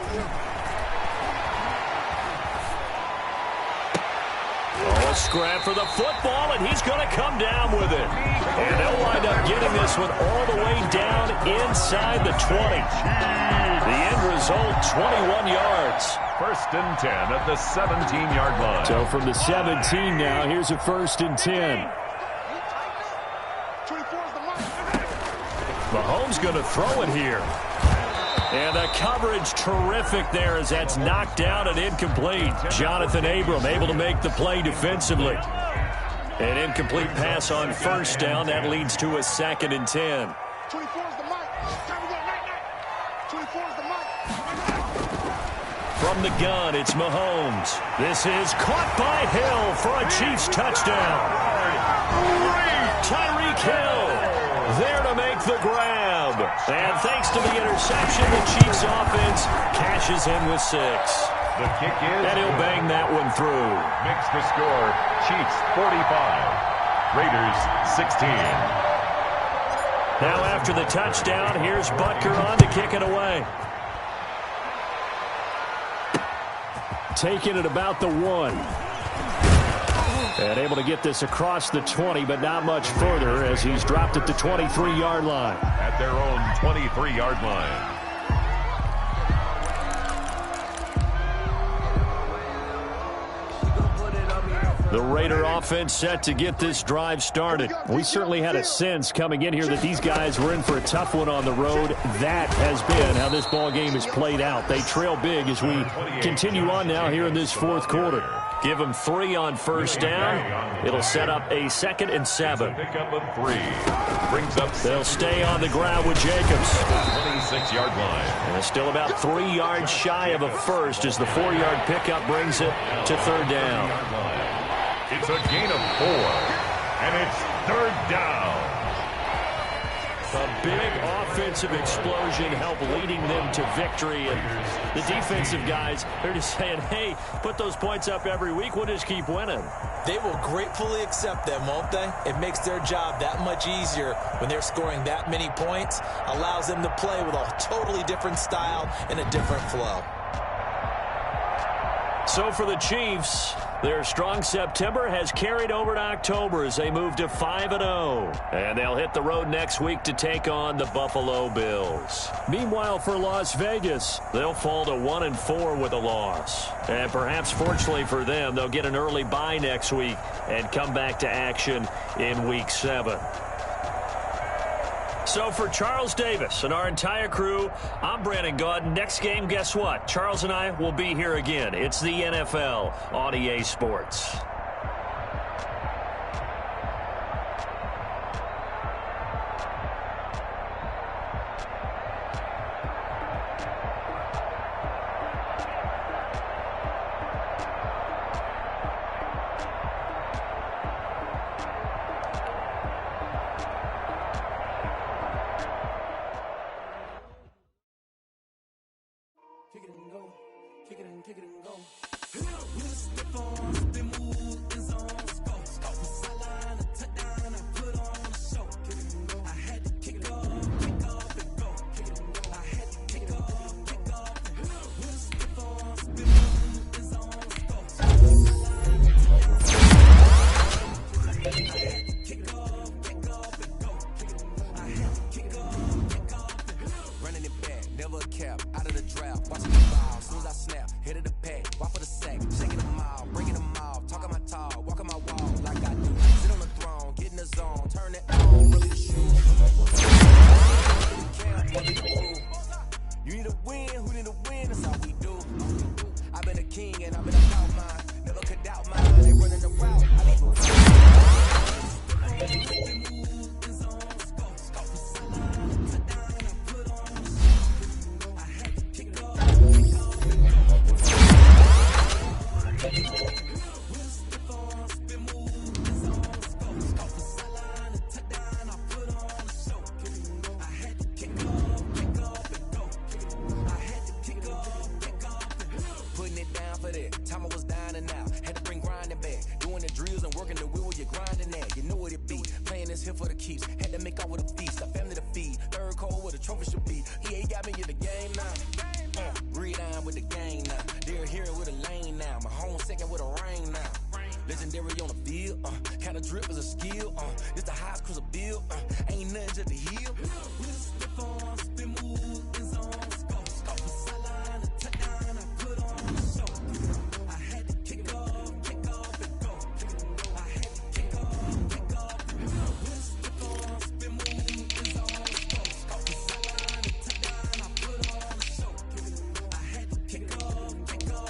Oh, scrap for the football, and he's going to come down with it. And they'll wind up getting this this one all the way down inside the 20. The end result, 21 yards. 1st and 10 at the 17-yard line. So from the 17 now, here's a 1st and 10. Mahomes going to throw it here. And the coverage terrific there as that's knocked down and incomplete. Jonathan Abram able to make the play defensively. An incomplete pass on 1st down. That leads to a 2nd and 10. 24 is the mic. Time to go, night. 24 is the mic. From the gun, it's Mahomes. This is caught by Hill for a Chiefs touchdown. Tyreek Hill there to make the grab. And thanks to the interception, the Chiefs offense cashes in with 6. The kick is... And he'll bang that one through. Makes the score, Chiefs 45, Raiders 16. Now after the touchdown, here's Butker on to kick it away. Taking it about the 1. And able to get this across the 20, but not much further as he's dropped at the 23-yard line. At their own 23-yard line. The Raider offense set to get this drive started. We certainly had a sense coming in here that these guys were in for a tough one on the road. That has been how this ball game has played out. They trail big as we continue on now here in this 4th quarter. Give them 3 on 1st down. It'll set up a 2nd and 7. Pickup of 3. Brings up... They'll stay on the ground with Jacobs. 26-yard line. And still about 3 yards shy of a 1st as the 4-yard pickup brings it to 3rd down. It's a gain of 4, and it's 3rd down. A big offensive explosion helped leading them to victory. And the defensive guys, they're just saying, hey, put those points up every week. We'll just keep winning. They will gratefully accept them, won't they? It makes their job that much easier when they're scoring that many points. Allows them to play with a totally different style and a different flow. So for the Chiefs, their strong September has carried over to October as they move to 5-0. And they'll hit the road next week to take on the Buffalo Bills. Meanwhile, for Las Vegas, they'll fall to 1-4 with a loss. And perhaps fortunately for them, they'll get an early bye next week and come back to action in Week 7. So for Charles Davis and our entire crew, I'm Brandon Gaudin. Next game, guess what? Charles and I will be here again. It's the NFL on EA Sports. Legendary on the field, kind of drip is a skill. This the highest cruiser bill. Ain't nothing edge of the hill. We'll slip on, spin move, in zone, scope the sideline, a touchdown, I put on a show. I had to kick off and go. I had to kick off and go. We'll slip on, spin move, in zone, scope the sideline, a touchdown, I put on a show. I had to kick off and go.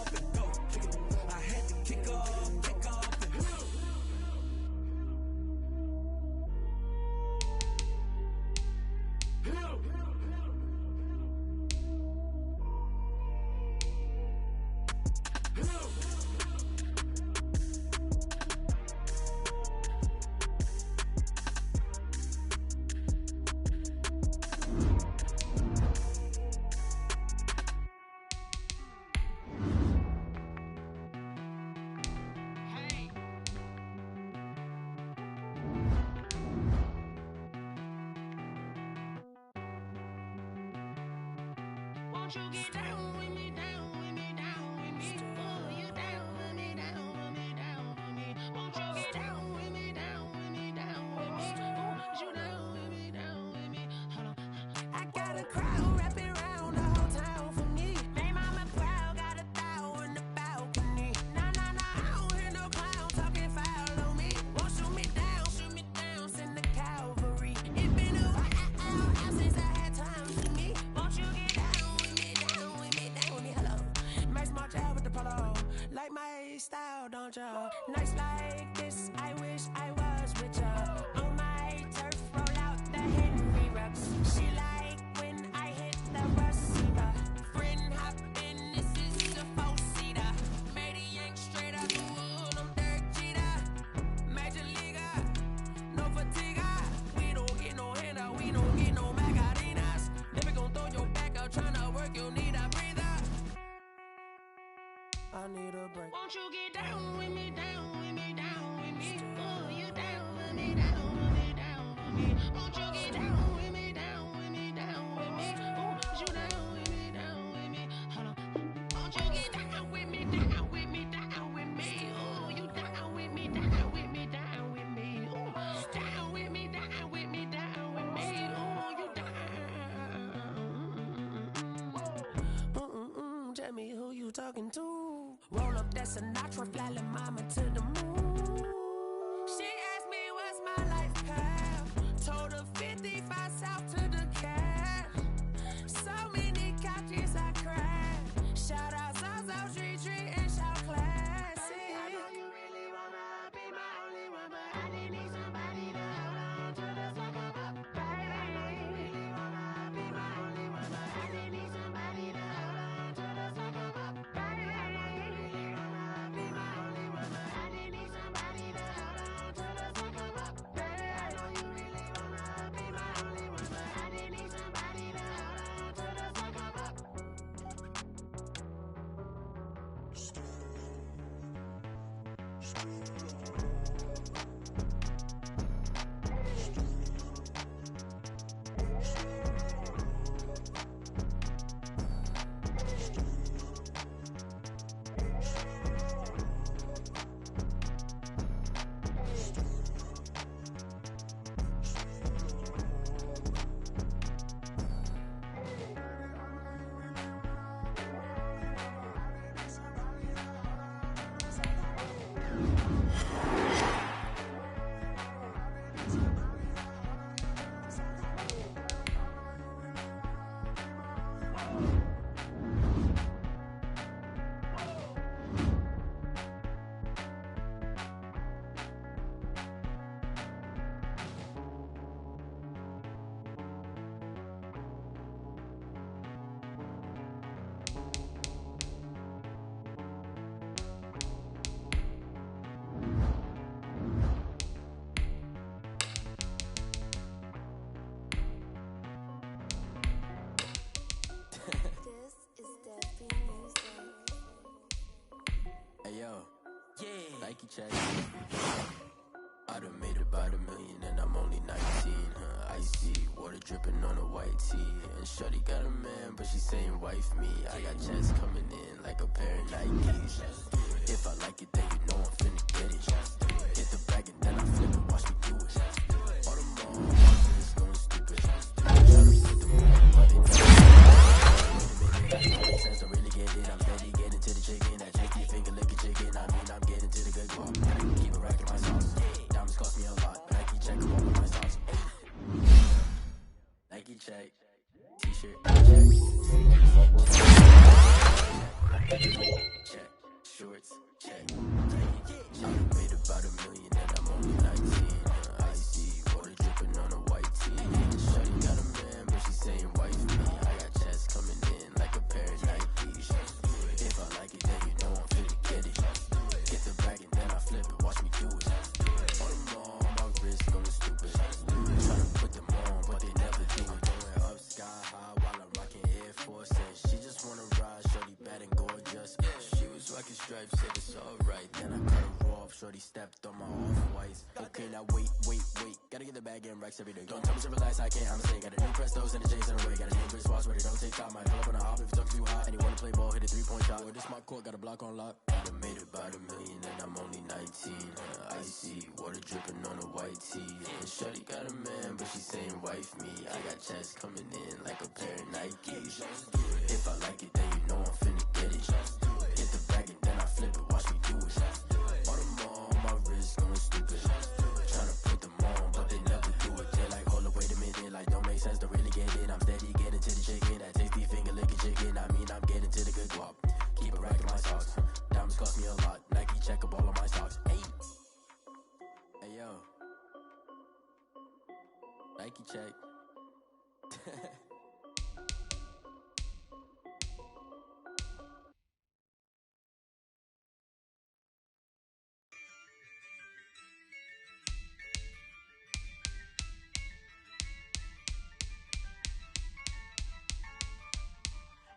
I had to kick off and go. Won't you get down with me, down with me, down with me? Oh, you down with me, down with me, down with me. Won't you get down with me, down with me, down with me? Oh, you down with me, down with me? Hold on. I got a crowd wrapping around the whole town for me. They mama proud, got a thou in the balcony. Nah, I don't hear no clown talking foul on me. Won't shoot me down, send the cavalry. It been a while since I had time for me. Won't you get down with me, down with me, down with me? Hello. Max March out with the polo. Like my style, don't ya? Nights like this, I wish I was with ya. On my turf, roll out the Henry rocks. She like when I hit the receiver. Friend hop in, this is a four-seater. Made a yank straight out the wood, I'm Derek Jeter. Major leaguer, no fatigue. We don't get no handout, we don't get no Macarinas. Never gon' throw your back out, tryna work, you need a breather. I need a break. Won't you get down with me, down with me, down with me? Oh, you down with me, down with me, down with me? Won't you get down with me, down with me, down with me? Oh, you down with me, down with me? Hold on. Won't you get down with me, down with me, down with me? Oh, you down with me, down with me, down with me? Oh, down with me, down with me, down with me? Oh, you down. Tell me who you talking to. Roll up that Sinatra, fly la mama to the moon. She asked me what's my life path. Told her 55 south to the cab. So many couches I cried. Shout out South Street and shout classic. I know you really wanna be my only one, but I didn't need somebody to hold on to the second up. Baby, I know you really wanna be my only one, but I didn't need somebody to hold on to the second up. Baby, I know you really wanna be my only one, but I didn't need somebody to hold on to the second up. Baby, I know you really wanna be my only one, but I didn't need somebody to hold on to the second up. Nike check. I done made about $1 million and I'm only 19, huh? Icy, water dripping on a white tee. And shorty got a man, but she saying wife me. I got checks coming in like a pair of Nikes. If I like it, then you know I'm finna get it. Hit the bag and then I flip it, watch me do it. All the more, it's gonna steal. check. T-shirt, check. Check. Shorts, check. I made about $1 million and I'm only 19. Icy, water dripping on a white tee. Shorty got a man, but she saying wife me. I got checks coming in like a pair of Nikes. If I like it, then you know I'm finna get it. Get the bag and then I flip it, watch me do it. On them all, my wrist going stupid. Tryna put them on, but they never do it. Going up sky high while I'm rocking Air Forces. She just wanna ride, shorty bad and gorgeous. She was rocking stripes, said it's alright. Then I cut her off, shorty stepped on my off-whites. Okay, now wait. Gotta get the bag and racks every day. Don't tell me to relax, I can't, I'm saying. Got a new Prestos and the J's in the way. Got a new Chris Watch, but it don't take time. Might pull up on a hop if it's talking too hot. And you wanna play ball, hit a 3-point shot. Or this my court, got a block on lock. I done made about $1 million and I'm only 19. Icy, water dripping on a white tee. And shorty got a man, but she saying wife me. I got checks coming in like a pair of Nikes. If I like it, then you know I'm finna get it. Get the bag and then I flip it, watch me do it. On them all, my wrist going stupid. Tryna put them on, but they never do it. They're like, hold up, wait a minute, like don't make sense to really get it. I'm steady getting to the chicken, that tasty finger licking chicken. I mean, I'm getting to the good guap. Keep a rack in my socks. Diamonds cost me a lot. Nike check up all of my stocks. Hey yo, Nike check.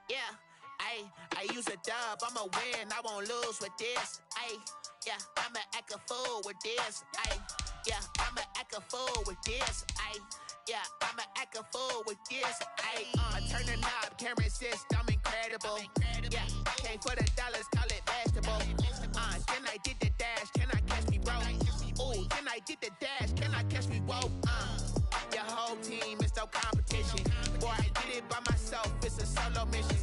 Yeah, I use a dub, I'ma win, I won't lose with this. Yeah, I'ma act a fool with this. Yeah, I'ma act a fool with this. Yeah, I'ma act a fool with this. I turn the knob, camera assist, I'm incredible. Yeah, came for the dollars, call it vegetable. Then I did the dash, can I catch me, bro? Ooh, then I did the dash, can I catch me, whoa? Your whole team is no competition. Boy, I did it by myself, it's a solo mission.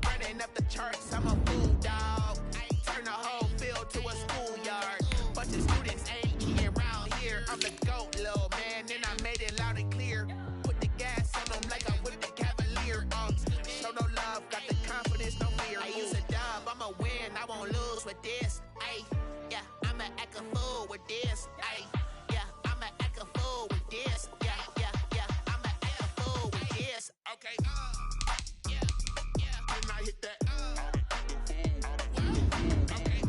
Running up the charts, I'm a fool, dog. Turn the whole field to a schoolyard. Bunch of students ain't eating around here. I'm the GOAT, little man, and I made it loud and clear. Put the gas on them like I'm with the Cavalier. Show no love, got the confidence, no fear. I use a dub, I'ma win, I won't lose with this. Yeah, I'ma act a fool with this. Yeah, I'ma act a fool with this. Yeah, I'ma act a fool with this. Okay, and I hit that. Okay,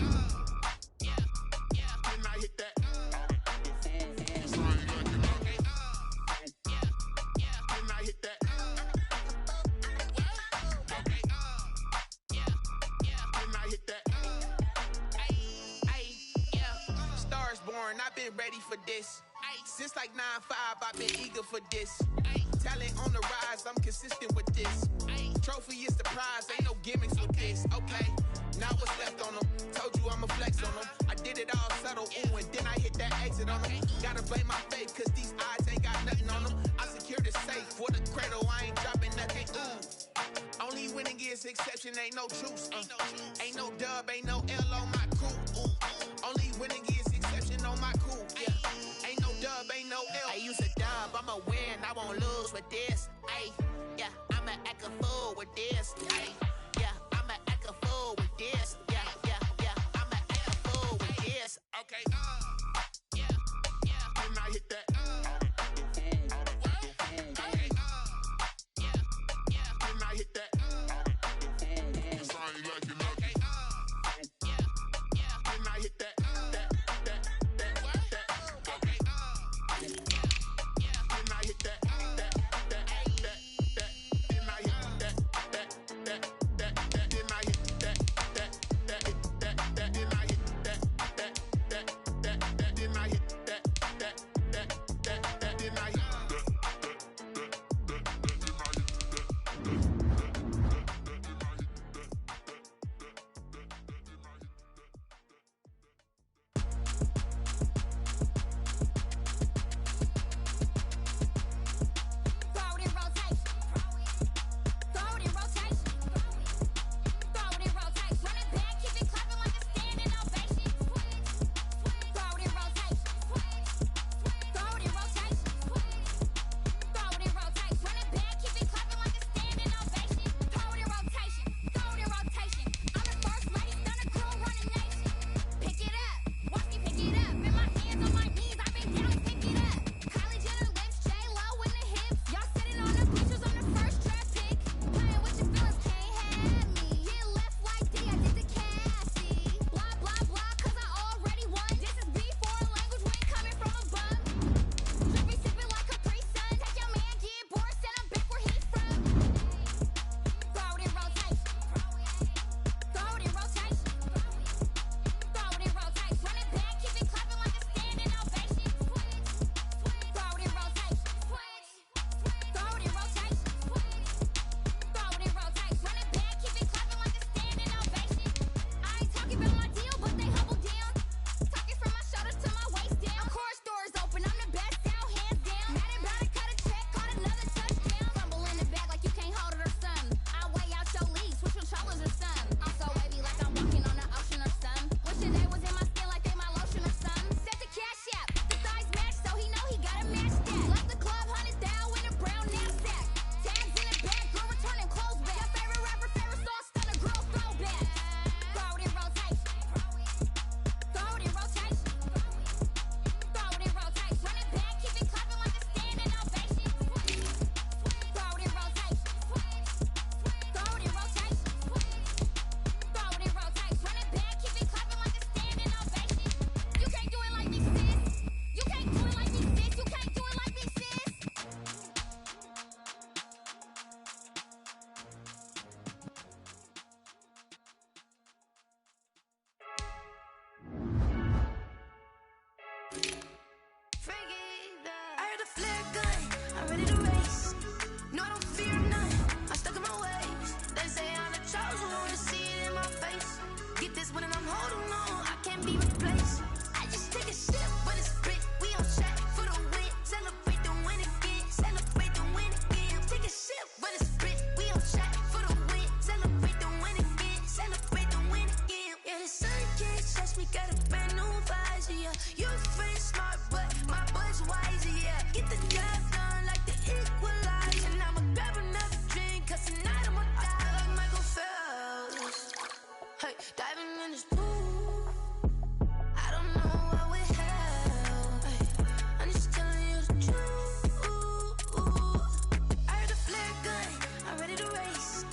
and I hit that. And I hit that. And I hit that. Stars born, I've been ready for this. Since like 9-5, I've been eager for this. Talent on the rise, I'm consistent with this. Trophy is the prize, ain't no gimmicks with this. Okay, now what's left on them? Told you I'ma flex on them. I did it all subtle, ooh, and then I hit that exit on them. Gotta blame my faith, cause these eyes ain't got nothing on them. I secured the safe for the cradle, I ain't dropping nothing, ooh. Only winning is exception, ain't no truce. Ain't no dub, ain't no L on my crew. Only winning is exception on my crew. Yeah, ain't no dub, ain't no L. I use a dub, I'ma win, I won't lose with this. Yeah, I'ma act a fool with this. Yeah, I'ma act a fool with this. Yeah, I'ma act a fool with this. Okay, and I hit that. Okay, and I hit that. Cause I ain't liking nothing. And I hit that. Okay, and I hit that. And I hit that. ready to race. No, I don't fear none. I'm stuck in my ways. They say I'm the chosen one, to see it in my face. Get this one and I'm holding on. I can't be replaced. I just take a sip, but it's spit. We on track for the win. Celebrate the win again. Celebrate the win again. Take a sip, but it's spit. We on track for the win. Celebrate the win again. Celebrate the win again. Yeah, the sun can't touch me. Got a brand new visor. Yeah, you friend smart, but my bud's wiser. Yeah, get the job done like the equalizer. And I'ma grab another drink, 'cause tonight I'ma die like Michael Phelps. Hey, diving in this pool. I don't know what we have. Hey, I'm just telling you the truth. I heard the flare gun. I'm ready to race.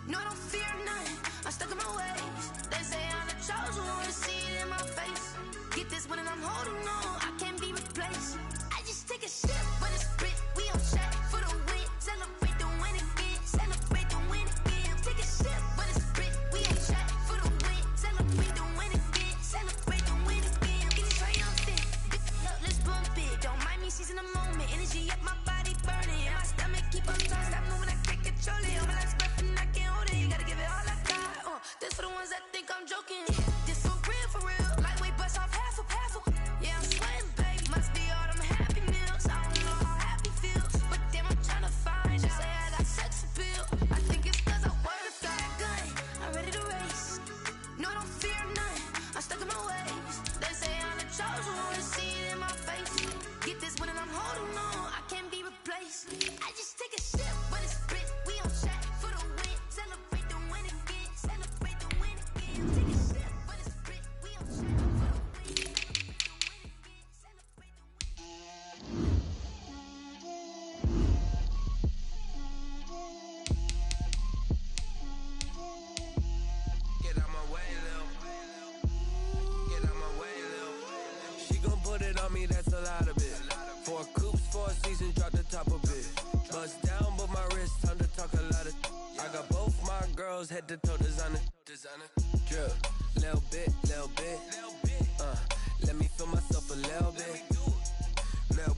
No, I don't fear none. I'm stuck in my ways. They say I'm the chosen one, to see it in my face. Get this one and I'm holding on. I can't be replaced. I just take a sip, but it's spit. We on track for the win. Celebrate the win again. Celebrate the win again. Take a sip, but it's spit. We on track for the win. Celebrate the win again. Celebrate the win again. Get it triumphant. Look, let's bump it. Don't mind me seizing the moment. Energy up, my body burning. And my stomach keep on turning. Stop moving, I can't control it. All my life's breath and I can't hold it. You gotta give it all I got. This for the ones that think I'm joking. This for real, for real. Lightweight bust off half of. Yeah, I'm sweating, babe. Must be all them happy meals. I don't know how happy feels, but damn, I'm tryna find you. Say I got sex appeal. I think it's 'cause I work that gun. I'm ready to race. No, I don't fear none. I'm stuck in my ways. They say I'm the chosen one, to see it in my face. Get this one and I'm holding on. I can't be replaced. I just take a sip, but it's spit. We on track for the win. Celebrate the win again. Celebrate the win again. Take a sip, but it's spit. We on track for the win. Get out my way, Lil. Get out my way, Lil. She gon' put it on me, that's a lot of it. 4 coops, 4 seasons, drop the top of it. Bust down, but my wrist, time to talk a lot of. I got both my girls, head to toe designer. Drip, little bit, little bit. Let me feel myself a little bit. Little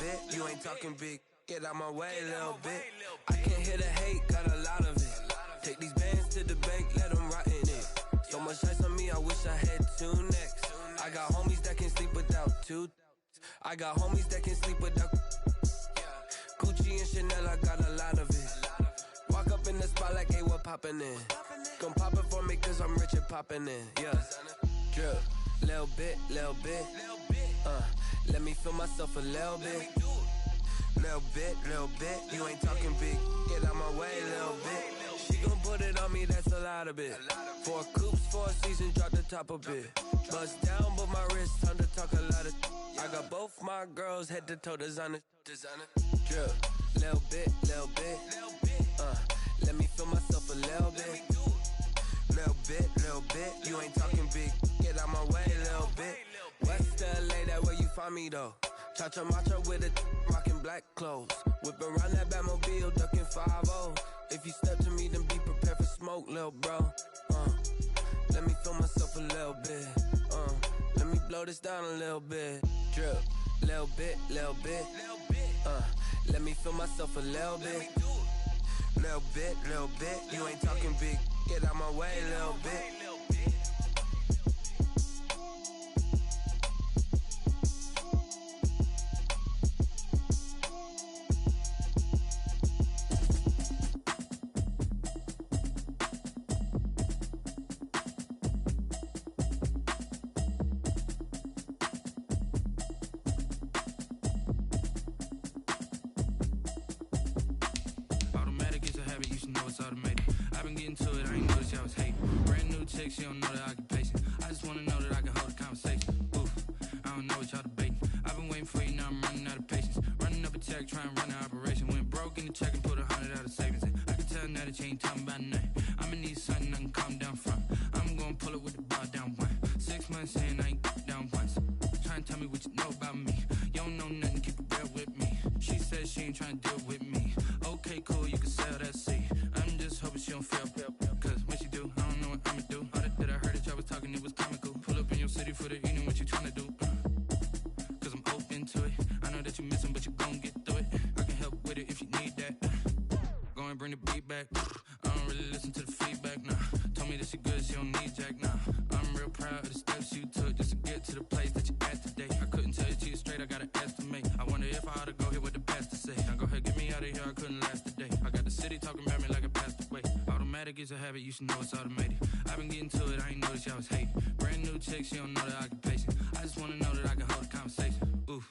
bit. You ain't talking big. Get out my way, little bit. I can't hear the hate, got a lot of it. Take these bands to the bank, let them rot in it. So much ice on me, I wish I had 2 necks. I got homies that can sleep without 2. I got homies that can sleep without. Gucci and Chanel, I got a lot of it. Walk up in the spot like, hey, what poppin' in? Gon' pop it for me, 'cause I'm rich and poppin' in. Yeah, drip, little bit. Let me feel myself a little bit. Little bit. You ain't talking big. Get out my way, little bit. She gon' put it on me, that's a lot of it. 4 coops, 4 seasons, drop the top of it. Bust down, but my wrist, time to talk a lot of. I got both my girls, head to toe designer. Drip, little bit. Let me feel myself a little bit. Little bit. You ain't talking big. Get out my way, little bit. West LA, that where you find me though. Cha-cha matcha with a rockin' black clothes. Whip around that Batmobile, ducking 5-0. If you step to me, then be prepared for smoke, lil' bro. Let me feel myself a little bit. Let me blow this down a little bit. Drip, little bit. Let me feel myself a little bit. Little bit. You ain't talking big. Get out my way, little bit. Automatic is a habit, you should know it's automated. I've been getting to it, I ain't noticed y'all was hating. Brand new chick, she don't know the occupation. I just wanna know that I can hold a conversation. Oof, I don't know what y'all debating. I've been waiting for you, now I'm running out of patience. Running up a check, trying to run an operation. Went broke in the check and put 100 out of savings in. I can tell now that you ain't talking about nothing. I'ma need something I can calm down from. I'm gonna pull it with the bar down one. 6 months in, I ain't down once. Trying to tell me what you know about me. You don't know nothing, keep it real with me. She says she ain't trying to deal with me. Okay, cool, you can sell that seat. I'm just hoping she don't fail. Cause when she do, I don't know what I'ma do. All that I heard that y'all was talking, it was comical. Pull up in your city for the evening, what you trying to do? Cause I'm open to it. I know that you missing, but you gon' get through it. I can bring the beat back. I don't really listen to the feedback, nah. Told me that she good, she don't need jack, nah. I'm real proud of the steps you took just to get to the place that you at today. I couldn't tell you to you straight, I gotta estimate. I wonder if I ought to go here with the best to say. Now go ahead, get me out of here, I couldn't last a day. I got the city talking about me like I passed away. Automatic is a habit, you should know it's automated. I've been getting to it, I ain't noticed y'all was hating. Brand new chick, she don't know the occupation. I just wanna know that I can hold a conversation. Oof,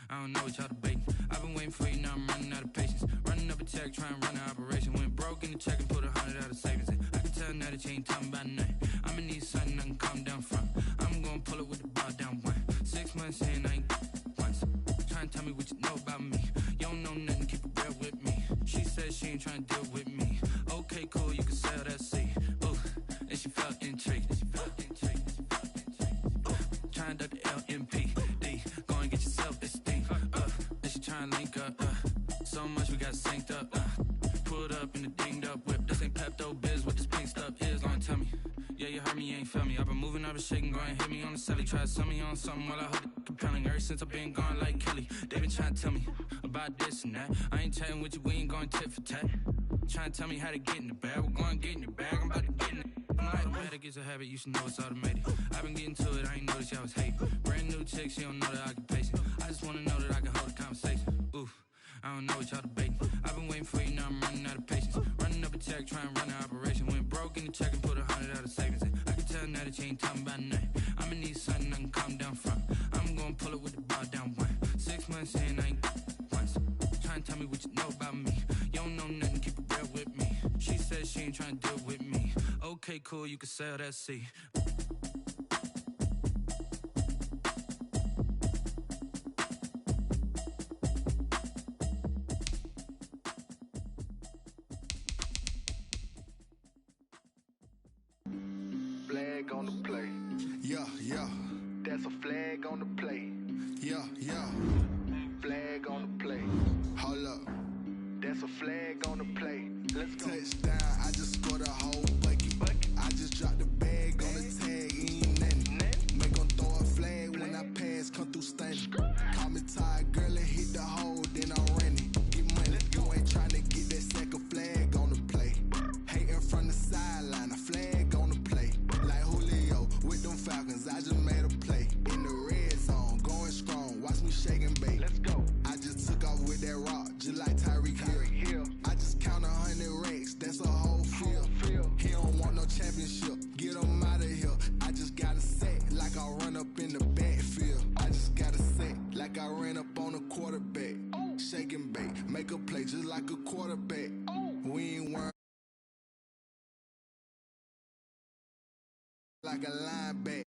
I don't know what y'all debating. I've been waiting for you, now I'm running out of patience. Running up a check, trying to run an operation. Went broke in the check and put 100 out of savings in. I can tell now that you ain't talking about nothing. I'ma need something I can calm down from. I'm gonna pull it with the bar down one. 6 months in, I ain't once. Trying to tell me what you know about me. You don't know nothing, keep it real with me. She said she ain't trying to deal with me. Okay, cool, you can sell that seed. Ooh, and she felt intrigued. Trying to duck the LMPD. Go and get your self-esteem. And she trying to link up. So much we got synced up. Pulled up in the dinged up whip. This ain't Pepto-Biz, what this pink stuff is. Long tell me. Yeah, you heard me, you ain't felt me. I've been moving, I've been shaking, go and hit me on the celly. Try to sell me on something while I hold it compelling. Ever since I've been gone like Kelly, they been trying to tell me about this and that. I ain't chatting with you, we ain't going tit for tat. Trying to tell me how to get in the bag. We're going to get in the bag, I'm about to get in it. Automatic is a habit, you should know it's automated. I've been getting to it, I ain't noticed y'all was hating. Brand new chick, she don't know the occupation. I just wanna know that I can hold a conversation. Oof, I don't know what y'all debating. I've been waiting for you, now I'm running out of patience. Running up a check, trying to run an operation. Went broke in the check and put 100 out of savings in. I can tell now that you ain't talking about nothing. I'ma need something I can calm down from. I'm gonna pull it with the bar down one. 6 months in, I ain't once. Trying to tell me what you know about me. You don't know nothing, keep it real with me. She said she ain't trying to deal with me. Okay, cool, you can sell that seed. Flag on the play. Yeah, yeah. That's a flag on the play. Yeah, yeah. Flag on the play. Hold up. That's a flag on the play. Let's go. Touchdown, I just scored a whole bucket. I just dropped the bag on the tag, ain't nothing. Make 'em throw a flag when I pass, come through stunning. Call me tired, girl, and hit the hole, then I'm running. Get money, you ain't tryna get that second flag on the play. Hating from the sideline, a flag on the play. Like Julio with them Falcons, I just made a play. In the red zone, going strong, watch me shake and bake. Let's go. I just took off with that rock, just like Tyreek Hill. I just count 100 racks, that's a whole field. He don't want no championship, get him out of here. I just got a set, like I run up in the backfield. I just got a set, like I ran up on a quarterback. Shake and bake, make a play just like a quarterback. We ain't worried like a linebacker.